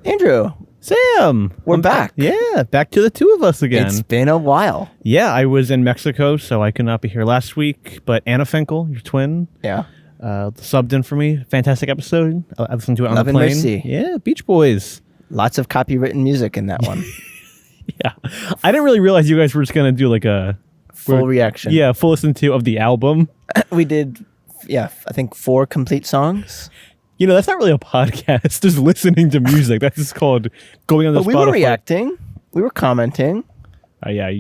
Andrew. Sam. We're back. Yeah, back to the two of us again. It's been a while. Yeah, I was in Mexico, so I could not be here last week. But Anna Fenkel, your twin, subbed in for me. Fantastic episode. I listened to it on Love the and plane. Mercy. Yeah, Beach Boys. Lots of copywritten music in that one. Yeah. I didn't really realize you guys were just going to do like a... Full reaction. Yeah, full listen to of the album. We did, I think 4 complete songs. You know, that's not really a podcast, just listening to music. That's just called going on the Spotify. We were reacting. We were commenting. Yeah.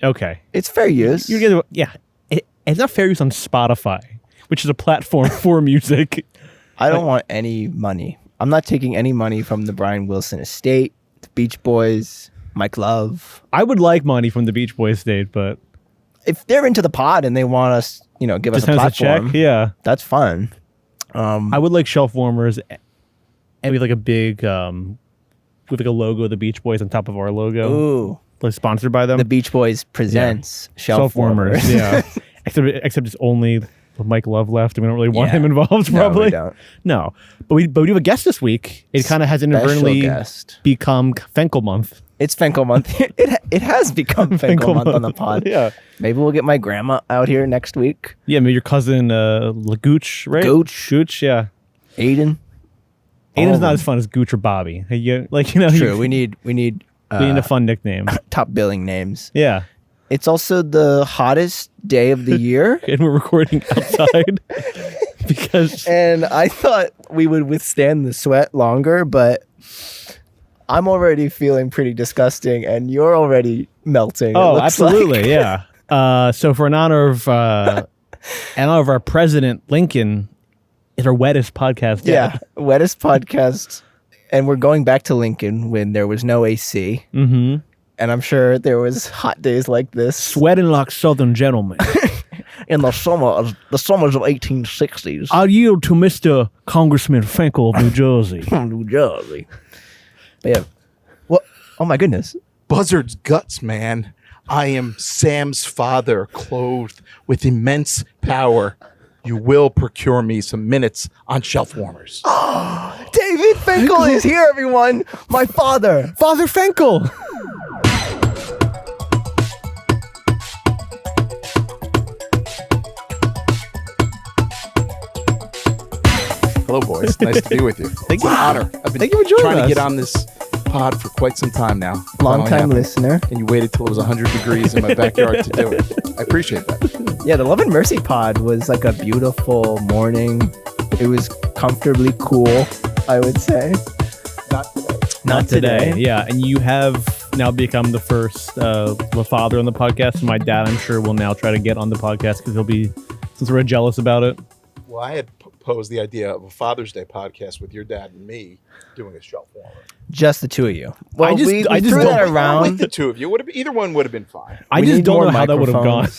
Okay. It's fair use. It's not fair use on Spotify, which is a platform for music. I don't want any money. I'm not taking any money from the Brian Wilson estate, the Beach Boys, Mike Love. I would like money from the Beach Boys estate, but... If they're into the pod and they want us, give us a platform, that's fun. I would like shelf warmers, and we have like a big, with like a logo of the Beach Boys on top of our logo. Ooh, like sponsored by them. The Beach Boys presents shelf warmers. Yeah, except it's only Mike Love left, and we don't really want him involved. Probably no, we don't. No, but we have a guest this week. It kind of has inadvertently become Fenkel month. It's Fenkel month. It has become Fenkel month on the pod. Yeah. Maybe we'll get my grandma out here next week. Yeah, maybe your cousin Gooch, right? Gooch, yeah. Aiden. Aiden's not as fun as Gooch or Bobby. True. We need a fun nickname. Top billing names. Yeah. It's also the hottest day of the year. And we're recording outside. And I thought we would withstand the sweat longer, but I'm already feeling pretty disgusting, and you're already melting. Oh, absolutely, yeah. So for in honor of our president, Lincoln, is our wettest podcast yet. Yeah, wettest podcast. And we're going back to Lincoln when there was no AC. Mm-hmm. And I'm sure there was hot days like this. Sweating like Southern gentlemen. In the summers of 1860s. I'll yield to Mr. Congressman Fenkel of New Jersey. New Jersey. But yeah. What? Oh my goodness. Buzzard's guts, man. I am Sam's father, clothed with immense power. You will procure me some minutes on shelf warmers. David Fenkel is here, everyone. My father. Father Fenkel. Hello, boys. Nice to be with you. Thank you. It's an honor. I've been trying to get on this pod for quite some time now. Long time listener. And you waited till it was 100 degrees in my backyard to do it. I appreciate that. Yeah, the Love and Mercy pod was like a beautiful morning. It was comfortably cool, I would say. Not today. Yeah, and you have now become the first the father on the podcast. My dad, I'm sure, will now try to get on the podcast because he'll be some sort of jealous about it. Well, I had proposed the idea of a Father's Day podcast with your dad and me doing a shelf warmer. Just the two of you. Well, we just threw that around. With the two of you, either one would have been fine. I just don't know how that would have gone.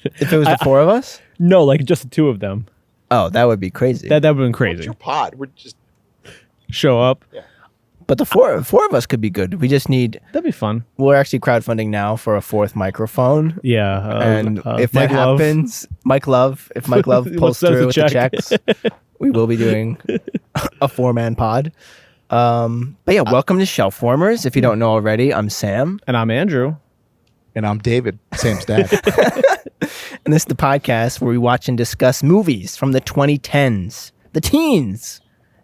If it was the four of us? No, like just the two of them. Oh, that would be crazy. That would have been crazy. What's your pod? We're just show up. Yeah. But the four of us could be good. We just need. That'd be fun. We're actually crowdfunding now for a fourth microphone. Yeah. And if that happens, Mike Love, if Mike Love pulls through with the checks, we will be doing a 4-man pod. But yeah, welcome to Shelf Warmers. If you don't know already, I'm Sam. And I'm Andrew. And I'm David, Sam's dad. And this is the podcast where we watch and discuss movies from the 2010s, the teens,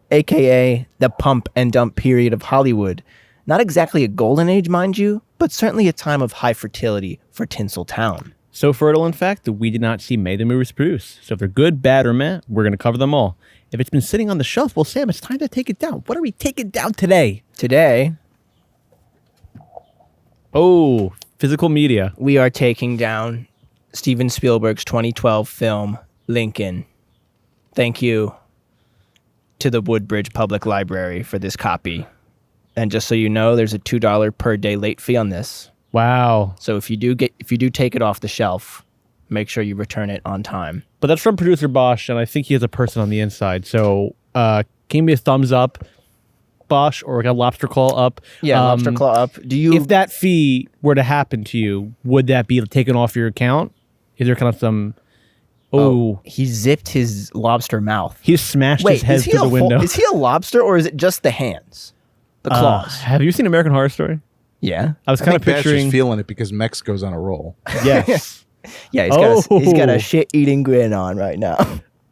aka the pump and dump period of Hollywood. Not exactly a golden age, mind you, but certainly a time of high fertility for Tinseltown. So fertile, in fact, that we did not see May the movies produce. So if they're good, bad, or meh, we're going to cover them all. If it's been sitting on the shelf, well, Sam, it's time to take it down. What are we taking down today? Today, physical media. We are taking down Steven Spielberg's 2012 film, Lincoln. Thank you to the Woodbridge Public Library for this copy. And just so you know, there's a $2 per day late fee on this. Wow. So if you do take it off the shelf, make sure you return it on time. But that's from producer Bosch, and I think he has a person on the inside. So give me a thumbs up, Bosch, or a lobster claw up. Yeah, lobster claw up. If that fee were to happen to you, would that be taken off your account? Is there kind of some... Oh, he zipped his lobster mouth. He smashed his head through the window. Is he a lobster, or is it just the hands? The claws. Have you seen American Horror Story? Yeah. I was I kind of think Bash is picturing. feeling it because Mexico's on a roll. Yes. Yeah, he's got Oh. a shit-eating grin on right now.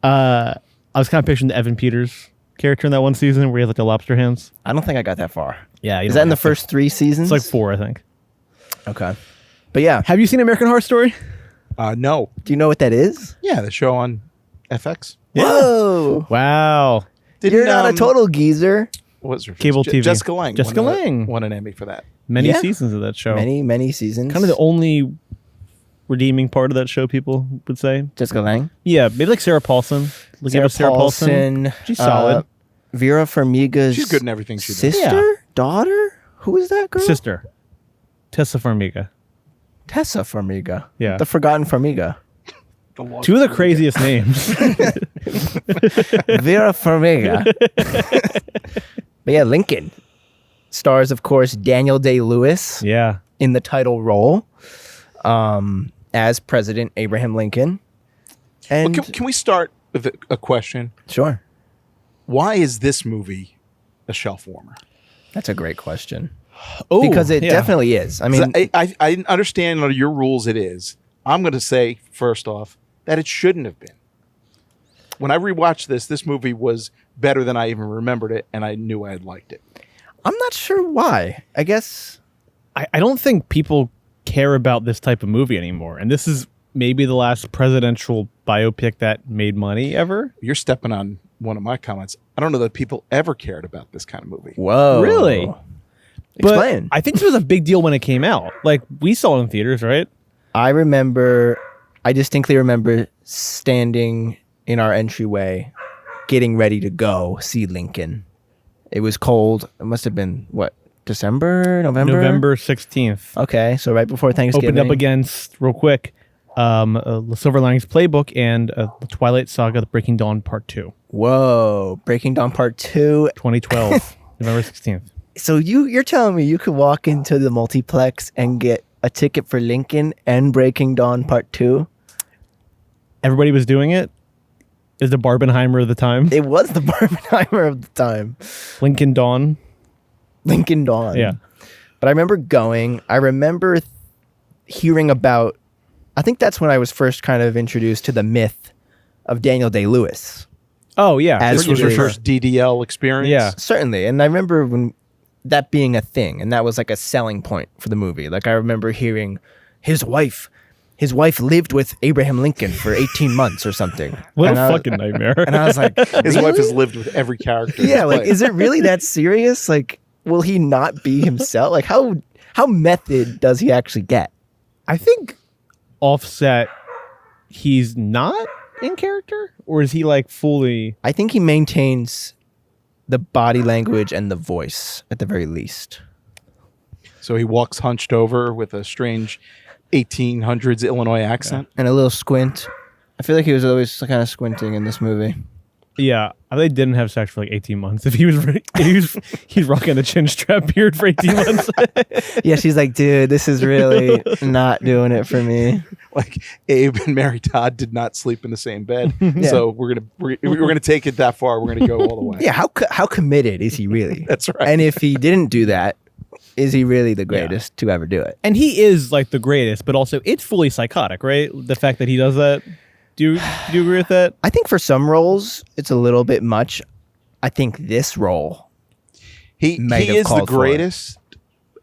I was kind of picturing the Evan Peters character in that one season where he has like the lobster hands. I don't think I got that far. Yeah. Is that in the first 3 seasons? It's like 4, I think. Okay. But yeah, Have you seen American Horror Story? No. do you know what that is? Yeah, the show on FX. Whoa. Wow. You're not a total geezer. What was her face? Cable TV. Jessica Lange. Jessica Lange. won an Emmy for that. Many Yeah. seasons of that show. Many seasons. Kind of the only redeeming part of that show, people would say. Jessica Lange. Yeah, maybe like Sarah Paulson. Looking at Sarah Paulson. She's solid. Vera Farmiga's She's good in everything she does. sister? Yeah. Daughter? Who is that girl? Sister. Tessa Farmiga. Tessa Farmiga. Yeah. The Forgotten Farmiga. Two of the craziest names. Vera Farmiga. But yeah, Lincoln stars, of course, Daniel Day-Lewis Yeah. in the title role as President Abraham Lincoln. Well, And can we start with a question? sure, Why is this movie a shelf warmer? that's a great question. Oh, Because it yeah. definitely is. I mean, I didn't understand under your rules it is. I'm going to say, first off, that it shouldn't have been. When I rewatched this movie was better than I even remembered it, and I knew I had liked it. I'm not sure why. I guess I don't think people care about this type of movie anymore. And this is maybe the last presidential biopic that made money ever. You're stepping on one of my comments. I don't know that people ever cared about this kind of movie. whoa. Really? Explain. But I think this was a big deal when it came out. Like, we saw it in theaters, right? I distinctly remember standing in our entryway, getting ready to go see Lincoln. It was cold. It must have been, what, December, November? November 16th. Okay, so right before Thanksgiving. Opened up against, real quick, The Silver Linings Playbook and The Twilight Saga, The Breaking Dawn Part 2. Whoa, Breaking Dawn Part 2. 2012, November 16th. So you're telling me you could walk into the multiplex and get a ticket for Lincoln and Breaking Dawn Part 2? Everybody was doing it. It was the Barbenheimer of the time. It was the Barbenheimer of the time. Lincoln Dawn. Lincoln Dawn. Yeah. But I remember going. I remember hearing about. I think that's when I was first kind of introduced to the myth of Daniel Day-Lewis. Oh, yeah. As This was your really- first DDL experience? Yeah. Certainly, and I remember when that being a thing, and that was like a selling point for the movie. Like I remember hearing his wife lived with Abraham Lincoln for 18 months or something. What And a I- fucking nightmare. And I was like, His wife has "Really?" lived with every character. Yeah, like, played. is it really that serious? Like, will he not be himself? Like, how method does he actually get? I think Offset, he's not in character? Or is he like fully... I think he maintains the body language and the voice at the very least. So he walks hunched over with a strange 1800s Illinois accent. And a little squint. I feel like he was always kind of squinting in this movie. Yeah, they didn't have sex for like 18 months. If he's rocking a chin strap beard for 18 months. Yeah, she's like, dude, this is really not doing it for me. Like Abe and Mary Todd did not sleep in the same bed. So we're gonna take it that far. We're gonna go all the way. Yeah, how committed is he really? That's right. And if he didn't do that, is he really the greatest to ever do it? And he is like the greatest, but also it's fully psychotic, right? The fact that he does that. Do you agree with that? I think for some roles, it's a little bit much. I think this role, He might have is the called for it. greatest.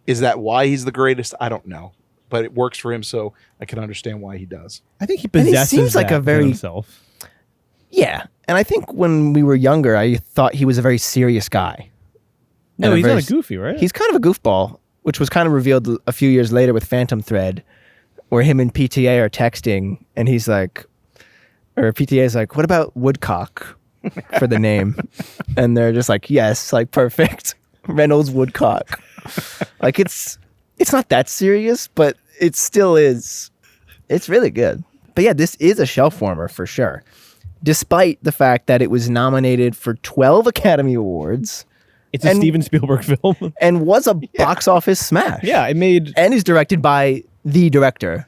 Is that why he's the greatest? I don't know, but it works for him, so I can understand why he does. I think he And he possesses seems like that a very- in himself. yeah. And I think when we were younger, I thought he was a very serious guy. No, And he's very not a goofy, right? He's kind of a goofball, which was kind of revealed a few years later with Phantom Thread, where him and PTA are texting, and he's like, or PTA is like, what about Woodcock for the name? And they're just like, yes, like perfect. Reynolds Woodcock. Like it's not that serious, but it still is. It's really good. But yeah, this is a shelf warmer for sure. Despite the fact that it was nominated for 12 Academy Awards It's a and- Steven Spielberg film. and was a box office smash. Yeah, it made And is directed by the director.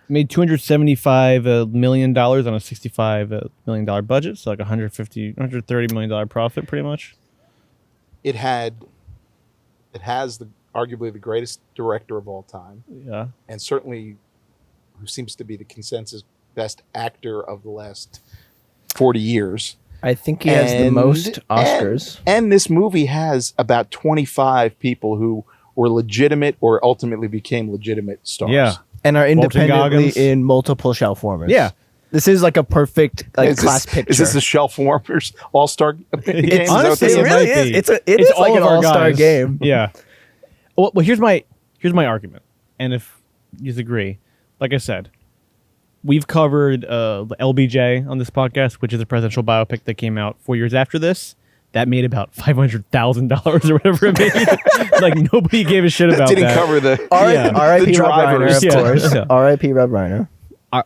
$275 million on a $65 million budget, so like $130 million profit, pretty much. It had It has arguably the greatest director of all time, Yeah. and certainly who seems to be the consensus best actor of the last 40 years. I think he has the most Oscars. And this movie has about 25 people who were legitimate or ultimately became legitimate stars. Yeah. And are independently Goggins. in multiple shelf warmers. Yeah. This is like a perfect class picture. Is this a shelf warmers all-star game? Is that what honestly, this it is? really might is. be. It is all like an of our all-star guys. game. Yeah. Well, here's my argument, and if you agree, like I said, we've covered LBJ on this podcast, which is a presidential biopic that came out 4 years after this. That made about $500,000 or whatever it made. Like nobody gave a shit about Didn't that. cover the R.I.P. the Rob Reiner, drivers. of Yeah. course. Yeah. R.I.P. Rob Reiner.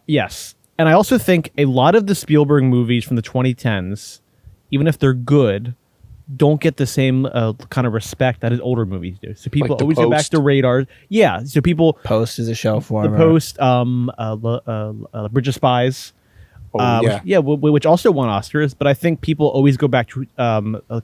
Yes. And I also think a lot of the Spielberg movies from the 2010s, even if they're good, don't get the same kind of respect that his older movies do. So people Like The always go back Post. to Radar. Yeah. So people, Post is a shelf The warmer. Post, Bridge of Spies. Oh, yeah. Which also won Oscars, but I think people always go back to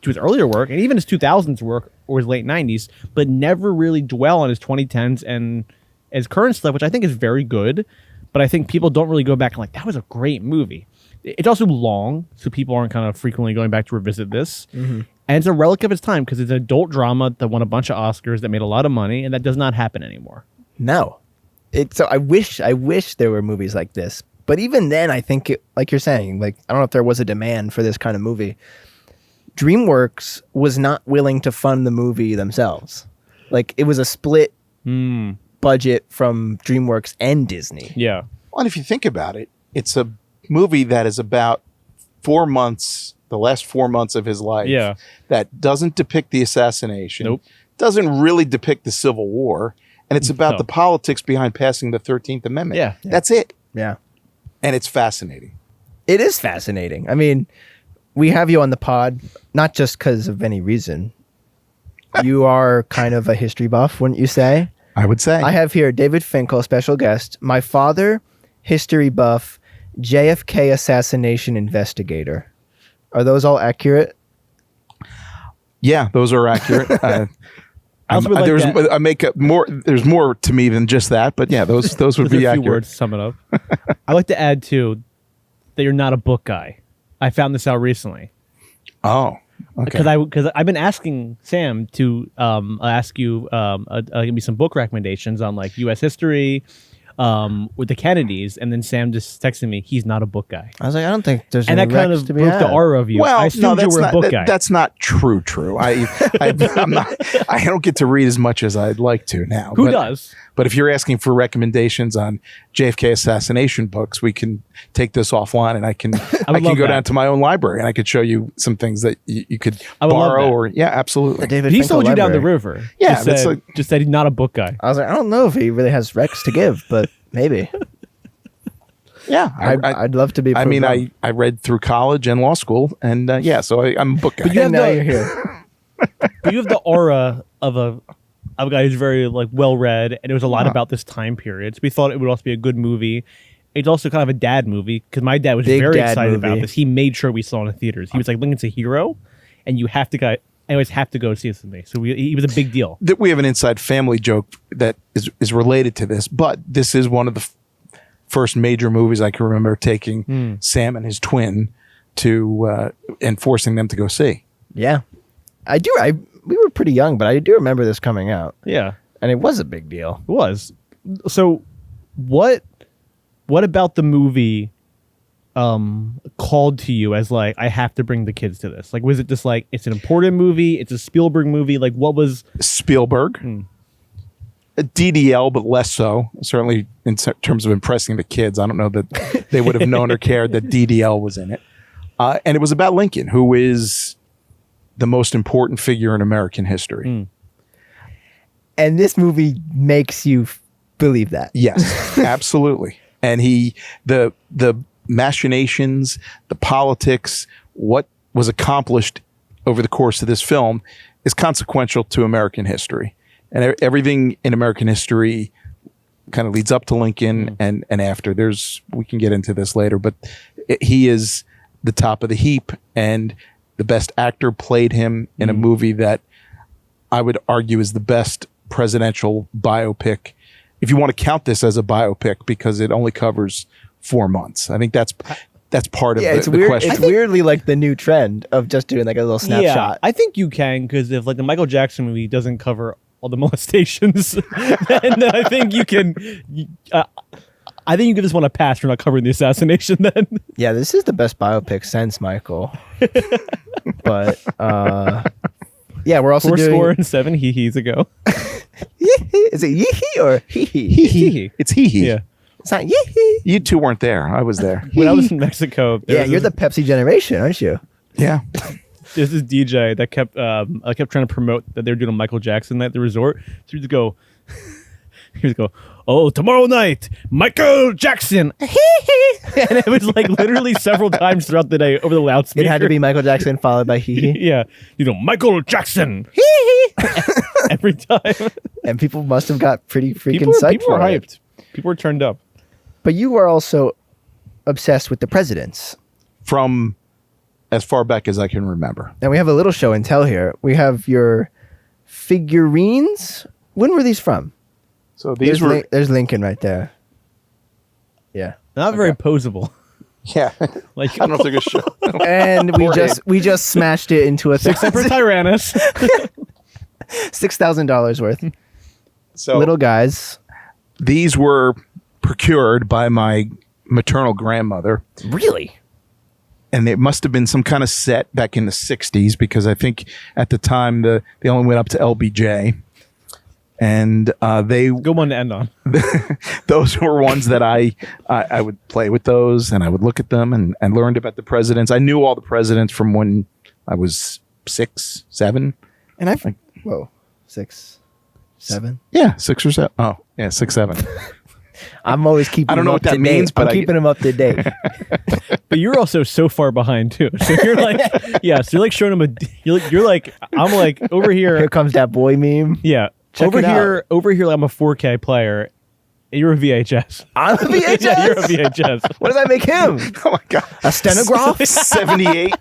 his earlier work and even his 2000s work or his late 90s, but never really dwell on his 2010s and his current stuff, which I think is very good. But I think people don't really go back and like, that was a great movie. It's also long, so people aren't kind of frequently going back to revisit this. Mm-hmm. And it's a relic of its time because it's an adult drama that won a bunch of Oscars that made a lot of money, and that does not happen anymore. No. So I wish there were movies like this. But even then, I think, like you're saying, like I don't know if there was a demand for this kind of movie. DreamWorks was not willing to fund the movie themselves. Like it was a split budget from DreamWorks and Disney. Yeah. Well, and if you think about it, it's a movie that is about 4 months, the last 4 months of his life. Yeah. That doesn't depict the assassination. Nope. Doesn't really depict the Civil War. And it's about No. the politics behind passing the 13th Amendment. Yeah. That's it. Yeah. And it's fascinating. It is fascinating. I mean, we have you on the pod, not just because of any reason. You are kind of a history buff, wouldn't you say? I would say. I have here David Fenkel, special guest. My father, history buff, JFK assassination investigator. Are those all accurate? Yeah, those are accurate. I also would like there's that- I make up more. There's more to me than just that, but yeah, those would Just be a few accurate. words to sum it up. I like to add too that you're not a book guy. I found this out recently Oh, okay. because I've been asking Sam to ask you give me some book recommendations on like U.S. history with the Kennedys, and then Sam just texted me he's not a book guy, I was like, I don't think there's and any that kind recs of to be broke the had. aura of you. Well, I assumed you were a book guy. That's not true. I'm not. I don't get to read as much as I'd like to now. Who does? But if you're asking for recommendations on JFK assassination books, we can take this offline, and I can would go love that. down to my own library, and I could show you some things that you could I would love borrow. that. Or yeah, absolutely. David He Finkel sold you down the library. river. Yeah, just that's said, just said he's not a book guy. I was like, I don't know if he really has recs to give, but maybe. Yeah, I'd love to be. I mean, proved wrong. I read through college and law school, and yeah, so I'm a book guy. But you have And now the- you're here. But you have the aura of a guy who's very like well read, and it was a lot about this time period. So we thought it would also be a good movie. It's also kind of a dad movie because my dad was Big very dad excited movie. about this. He made sure we saw it in the theaters. He was like, "Lincoln's a hero, and you have to go. I always have to go see this with me." So he was a big deal. That we have an inside family joke that is related to this, but this is one of the first major movies I can remember taking Sam and his twin to and forcing them to go see. Yeah, I do. We were pretty young, but I do remember this coming out, Yeah, and it was a big deal. it was. So what about the movie called to you as like, I have to bring the kids to this? Like, was it just like, it's an important movie, it's a Spielberg movie? Like, what was Spielberg, a DDL, but less so. Certainly in terms of impressing the kids, I don't know that they would have known or cared that DDL was in it. And it was about Lincoln, who is the most important figure in American history. And this movie makes you believe that. Yes, absolutely. And the machinations, the politics, what was accomplished over the course of this film is consequential to American history. And everything in American history kind of leads up to Lincoln and after. We can get into this later, but he is the top of the heap, and the best actor played him in a movie that I would argue is the best presidential biopic, if you want to count this as a biopic, because it only covers 4 months. I think that's part of it's the weird. question. It's weirdly like the new trend of just doing like a little snapshot. Yeah, I think you can, because if like the Michael Jackson movie doesn't cover all the molestations, then I think you can. I think you give this one a pass for not covering the assassination. Then Yeah, this is the best biopic since Michael. But yeah, we're also doing. 407 hee-hees ago. Is it yee or hee hee? Hee-hee. It's hee-hee. Yeah. It's not yee hee. You two weren't there. I was there. When I was in Mexico, there Yeah, was you're the this- Pepsi generation, aren't you? Yeah. there's this DJ that kept trying to promote that they were doing a Michael Jackson night at the resort. So he'd go, oh, tomorrow night, Michael Jackson. And it was like literally several times throughout the day over the loudspeaker. It had to be Michael Jackson followed by hee hee. Yeah, Michael Jackson every time. And people must have got pretty freaking People psyched were for it. hyped. People were turned up. But you were also obsessed with the presidents. From as far back as I can remember. And we have a little show and tell here. We have your figurines. When were these from? So these were There's Lincoln right there. Yeah. Not very posable. yeah. Like I don't think it's show. And we just smashed it into a Semper Tyrannus. $6,000 worth. So Little guys. these were procured by my maternal grandmother, Really? and it must have been some kind of set back in the 60s, because I think at the time they only went up to LBJ, and they Good one to end on. those were ones that I would play with those, and I would look at them and learned about the presidents. I knew all the presidents from when I was 6, 7. And I've whoa, 6, 7. Yeah, 6 or 7. Oh, yeah, 6, 7. I'm always keeping. I don't know them what up that to date. means, but I'm I keeping them up to date. But you're also so far behind too. So you're like, yeah. So you're like showing them you're like, I'm like over Here here. comes that boy meme. Yeah. Check over it here, out. over here, I'm a 4K player. And you're a VHS. I'm a VHS. Yeah, you're a VHS. What does that make him? Oh my god, A stenograph? 78.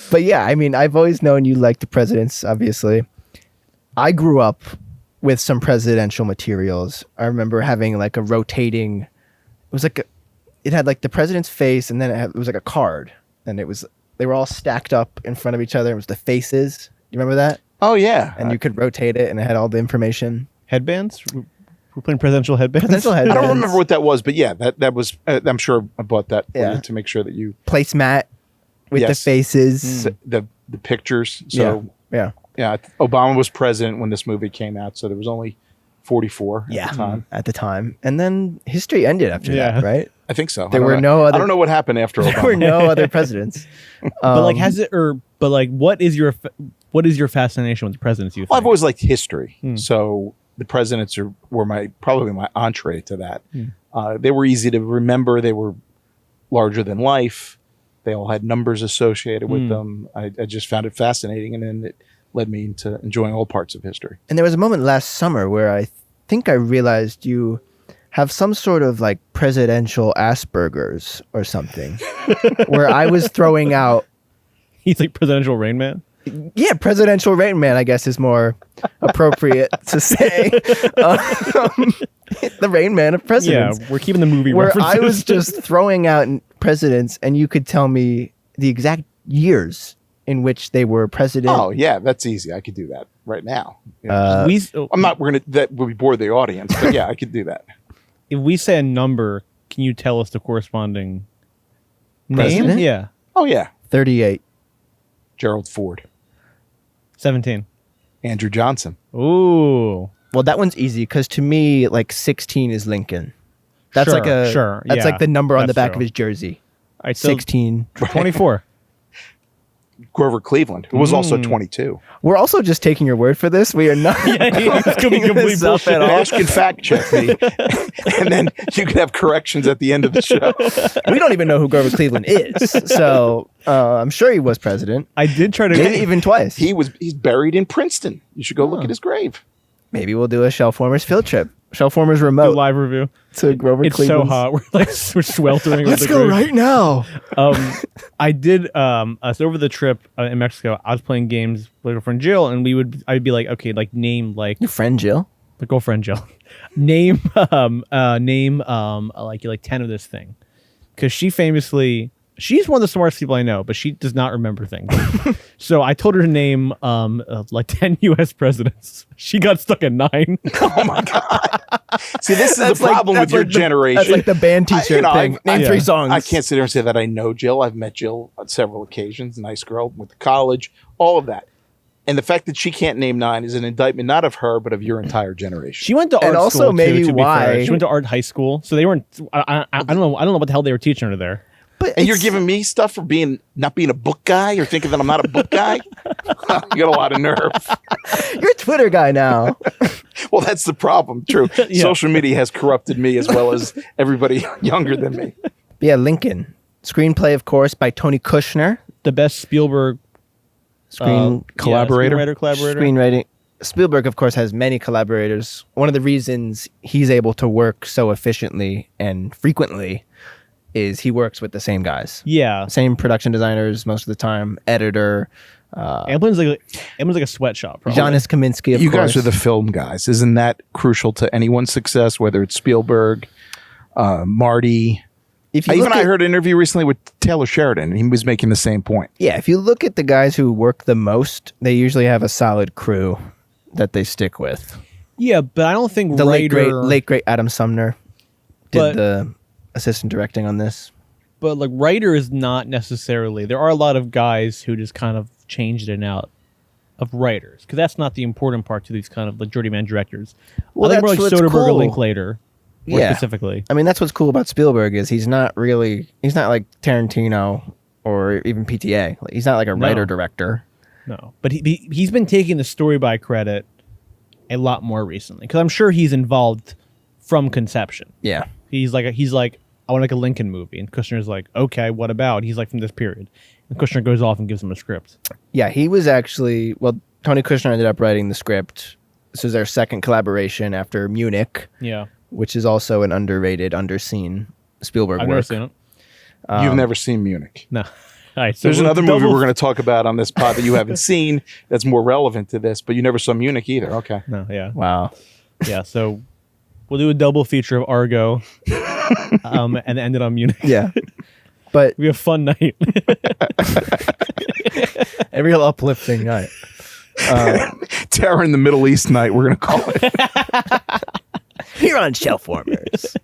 But yeah, I mean, I've always known you like the presidents, obviously. I grew up with some presidential materials. I remember having like a rotating, it had like the president's face, and then it was like a card, and they were all stacked up in front of each other. It was the faces. You remember that? Oh yeah, And you could rotate it, and it had all the information. Headbands? We're playing presidential headbands? Presidential I headbands. don't remember what that was, but yeah, that was. I'm sure I bought that for Yeah. you to make sure that you Placemat with the Yes. faces. the pictures. So Yeah. yeah, Obama was president when this movie came out, so there was only 44 Yeah. at the time. At the time. And then history ended after Yeah. that, right? I think so. There I don't were know. no other- I don't know what happened after Obama. There were no other presidents. But like, what is your fascination with the presidents? You think? Well, I've always liked history, so the presidents were probably my entree to that. They were easy to remember. They were larger than life. They all had numbers associated with them. I just found it fascinating, and then it led me into enjoying all parts of history. And there was a moment last summer where I think I realized you have some sort of like presidential Asperger's or something, where I was throwing out, He's like presidential Rain Man. yeah, presidential Rain Man, I guess is more appropriate to say. The Rain Man of Yeah, presidents. we're keeping the movie Where references. I was just throwing out presidents, and you could tell me the exact years in which they were president. Oh yeah, that's easy. I could do that right now. Yeah. I'm not. We're gonna. That would be bore the audience, but yeah, I could do that. if we say a number, can you tell us the corresponding President? name? Yeah, Oh yeah, 38. Gerald Ford, 17. Andrew Johnson. Ooh, Well, that one's easy because to me, like 16 is Lincoln. That's Sure, like a sure, That's yeah, like the number on the that's back true. of his jersey. all right, so 16. 24. Grover Cleveland, who was also 22. We're also just taking your word for this. We are not. It's gonna be complete this up bullshit. at all. Ash can fact check me, and then you can have corrections at the end of the show. We don't even know who Grover Cleveland is. So I'm sure he was president. I did try to Maybe even twice. He's buried in Princeton. You should go look at his grave. Maybe we'll do a Shell Formers field trip. Shellformer's Do remote live review. to Grover It's Cleveland's. so hot. We're sweltering. with Let's the go groove. right now. I did so over the trip in Mexico. I was playing games with my girlfriend Jill, and I'd be like, okay, like name like Your friend Jill? the girlfriend Jill, name like 10 of this thing, because she's one of the smartest people I know, but she does not remember things. So I told her to name like 10 U.S. presidents. She got stuck at 9. Oh my god! See, this is the That's like- problem with that's your like the- generation. That's like the band T-shirt thing. Name Yeah. 3 songs. I can't sit here and say that I know Jill. I've met Jill on several occasions. Nice girl, went to college, all of that. And the fact that she can't name 9 is an indictment not of her, but of your entire generation. She went to art And also school maybe too, to be fair. why- She went to art high school, so they weren't. I don't know. I don't know what the hell they were teaching her there. But And you're it's- giving me stuff for not being a book guy? You're thinking that I'm not a book guy? You got a lot of nerve. You're a Twitter guy now. Well, that's the problem. True. Yeah. Social media has corrupted me as well as everybody younger than me. Yeah, Lincoln. Screenplay, of course, by Tony Kushner. The best Spielberg Collaborator? collaborator. Screenwriting. Spielberg, of course, has many collaborators. One of the reasons he's able to work so efficiently and frequently is he works with the same guys. Yeah, Same production designers most of the time, editor. Amblin's like a sweatshop. Probably. Janusz Kaminski, of You course. guys are the film guys. Isn't that crucial to anyone's success, whether it's Spielberg, Marty? If you Even look I at- heard an interview recently with Taylor Sheridan, and he was making the same point. Yeah, if you look at the guys who work the most, they usually have a solid crew that they stick with. Yeah, but I don't think The late writer, great Adam Sumner did But- the assistant directing on this. but like writer is not necessarily. There are a lot of guys who just kind of changed it and out of writers, because that's not the important part to these kind of like journeyman directors. Well, I think more like that's what's Soderbergh or cool. Linklater, more Yeah. specifically. I mean, that's what's cool about Spielberg is he's not like Tarantino or even PTA. Like, he's not like a writer director. No, but he's been taking the story by credit a lot more recently, because I'm sure he's involved from conception. Yeah. He's like I want to make a Lincoln movie, and Kushner's like, okay, what about? He's like, from this period, and Kushner goes off and gives him a script. Yeah, he was actually, Tony Kushner ended up writing the script. This was their second collaboration after Munich, Yeah, which is also an underrated, underseen Spielberg I've work. never seen it. You've never seen Munich. No. All right, so There's we'll another movie double- we're going to talk about on this pod that you haven't seen that's more relevant to this, but you never saw Munich either. Okay. No, yeah, Wow. yeah. So we'll do a double feature of Argo, and end it on Munich. Yeah. But We have a fun night. a real uplifting night. Terror in the Middle East night, we're going to call it. Here on Shelfwarmers.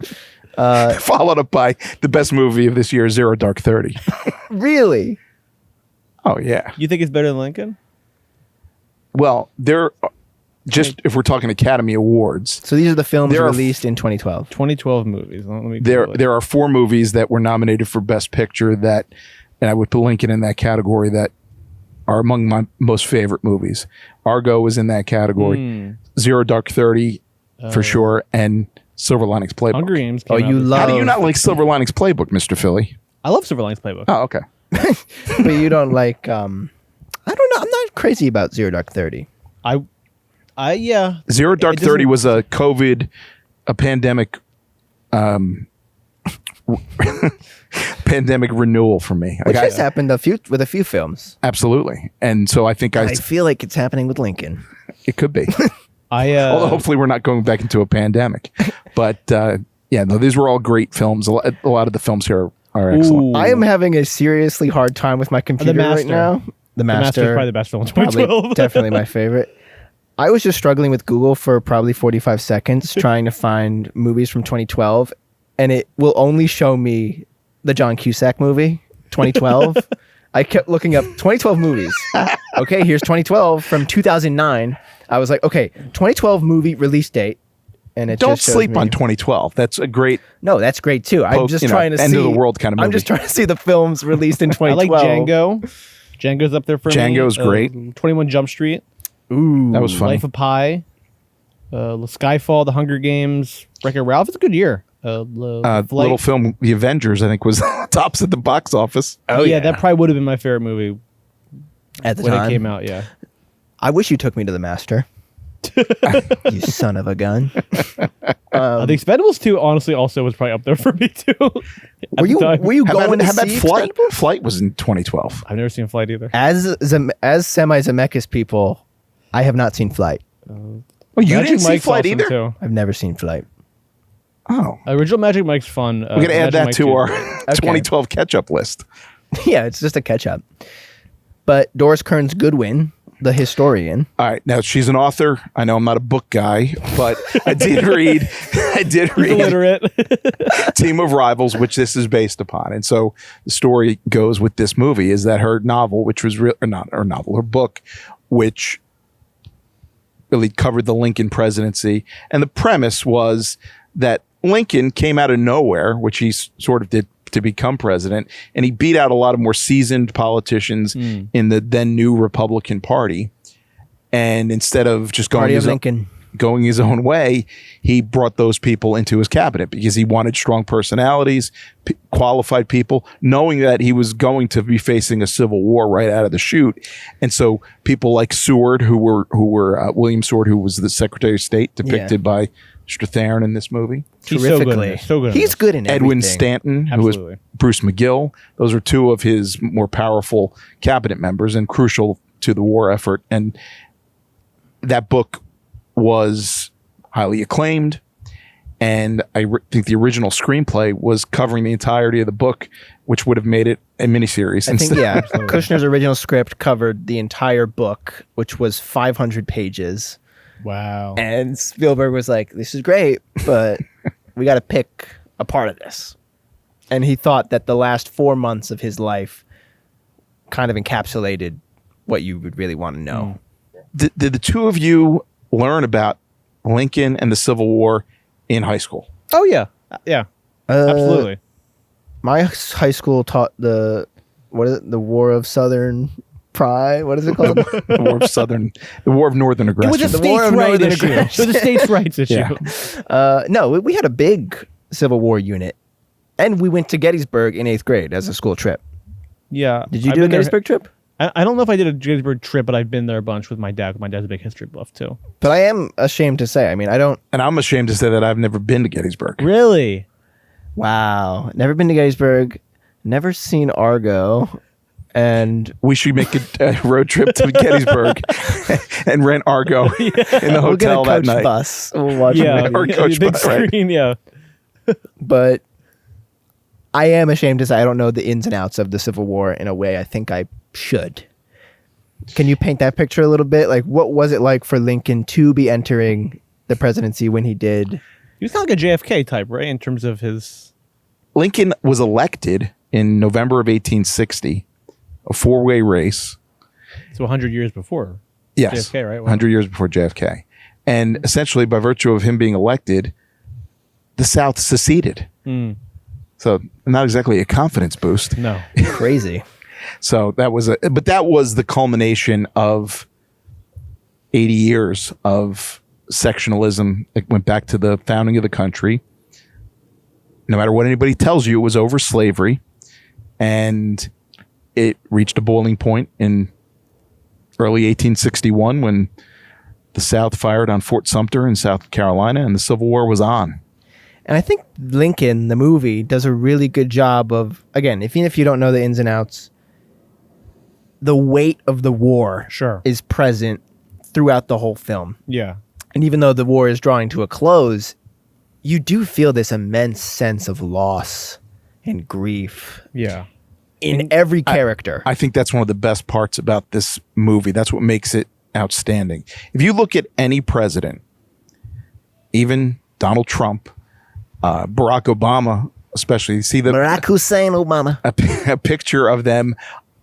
Followed up by the best movie of this year, Zero Dark 30. Really? Oh, yeah. You think it's better than Lincoln? Well, just if we're talking Academy Awards, So these are the films There are- released in 2012. 2012 movies. Let me there Google it. there are 4 movies that were nominated for Best Picture and I would put Lincoln in that category, that are among my most favorite movies. Argo was in that category. Zero Dark 30 for sure, and Silver Linings Playbook. Hunger Games. Oh, Came out you this- love. How do you not like Silver Linings Playbook, Mr. Philly? I love Silver Linings Playbook. Oh, okay. But you don't like. I don't know. I'm not crazy about Zero Dark 30. I yeah. Zero Dark It doesn't- 30 was a pandemic pandemic renewal for me. Which Like, has happened with a few films. absolutely. And so I think I feel like it's happening with Lincoln. it could be. I Although hopefully we're not going back into a pandemic. But yeah, no, these were all great films. A lot of the films here are excellent. Ooh. I am having a seriously hard time with my computer right Master. now. The Master is Master. probably the best film in Probably 2012. definitely my favorite. I was just struggling with Google for probably 45 seconds trying to find movies from 2012, and it will only show me the John Cusack movie, 2012. I kept looking up 2012 movies. Okay, here's 2012 from 2009. I was like, okay, 2012 movie release date, and it Don't just shows sleep me- on 2012. That's a great. No, that's great too. I'm Poke, just you know, trying to end see of the world kind of I'm movie. just trying to see the films released in I 2012. like Django. Django's up there for me. Django's great. 21 Jump Street. Ooh, That was funny. Life of Pi. Skyfall. The Hunger Games. Wreck-It Ralph. It's a good year. Flight. Little film, The Avengers, I think was tops at the box office. Oh yeah, yeah, that probably would have been my favorite movie at the when time it came out. Yeah. I wish you took me to the Master. You son of a gun. The Expendables 2 honestly also was probably up there for me too. Were you going to how about see Flight? Expendables? Flight was in 2012. I've never seen Flight either. As semi-Zemeckis people, I have not seen Flight. Oh, you Magic didn't see Mike's Flight awesome, either? too. I've never seen Flight. Oh. Original Magic Mike's fun. We're going to add Magic that Mike to 2 our is great. 2012 catch-up list. Yeah, it's just a catch-up. But Doris Kearns Goodwin, the historian. All right. Now, she's an author. I know I'm not a book guy, but I did read He's illiterate. Team of Rivals, which this is based upon. And so the story goes with this movie is that her novel, which was real, or not her novel, her book, which really covered the Lincoln presidency. And the premise was that Lincoln came out of nowhere, which he sort of did to become president, and he beat out a lot of more seasoned politicians in the then new Republican Party. And instead of just going his own way, he brought those people into his cabinet because he wanted strong personalities, qualified people, knowing that he was going to be facing a civil war right out of the chute. And so people like Seward, who were William Seward, who was the Secretary of State, depicted by Strathairn in this movie. He's so good in this. So good in He's this. good in Edwin everything. Stanton, Absolutely. who was Bruce McGill. Those are two of his more powerful cabinet members and crucial to the war effort. And that book was highly acclaimed. And I think the original screenplay was covering the entirety of the book, which would have made it a miniseries. I think, Kushner's original script covered the entire book, which was 500 pages. Wow. And Spielberg was like, this is great, but we got to pick a part of this. And he thought that the last 4 months of his life kind of encapsulated what you would really want to know. Did the two of you learn about Lincoln and the Civil War in high school? Oh, yeah. Yeah. Absolutely. My high school taught the War of Southern Pride. What is it called? the War of Northern It was a Aggression. War states' of right Northern issue. It Aggression. was a states' rights issue. Yeah. No, we had a big Civil War unit. And we went to Gettysburg in 8th grade as a school trip. Yeah. Did you I've do a been there- Gettysburg trip? I don't know if I did a Gettysburg trip, but I've been there a bunch with my dad. My dad's a big history buff, too. But I am ashamed to say, I don't. And I'm ashamed to say that I've never been to Gettysburg. Really? Wow. Never been to Gettysburg. Never seen Argo. And We should make a road trip to Gettysburg and rent Argo in the we'll get a hotel that coach night. bus. We'll watch Yeah. it. Or coach big bus, right. screen, yeah. But I am ashamed to say I don't know the ins and outs of the Civil War in a way I think I should. Can you paint that picture a little bit? Like, what was it like for Lincoln to be entering the presidency when he did? He was kind of like a JFK type, right? In terms of his... Lincoln was elected in November of 1860, a four-way race. So 100 years before. Yes, JFK, right? Wow. 100 years before JFK. And essentially, by virtue of him being elected, the South seceded. So not exactly a confidence boost. No. Crazy. So that was the culmination of 80 years of sectionalism. It went back to the founding of the country. No matter what anybody tells you, it was over slavery. And it reached a boiling point in early 1861 when the South fired on Fort Sumter in South Carolina and the Civil War was on. And I think Lincoln, the movie, does a really good job of, again, even if you don't know the ins and outs, the weight of the war is present throughout the whole film. Yeah. And even though the war is drawing to a close, you do feel this immense sense of loss and grief Yeah. in every character. I think that's one of the best parts about this movie. That's what makes it outstanding. If you look at any president, even Donald Trump, Barack Obama, especially, see Barack Hussein Obama. a picture of them,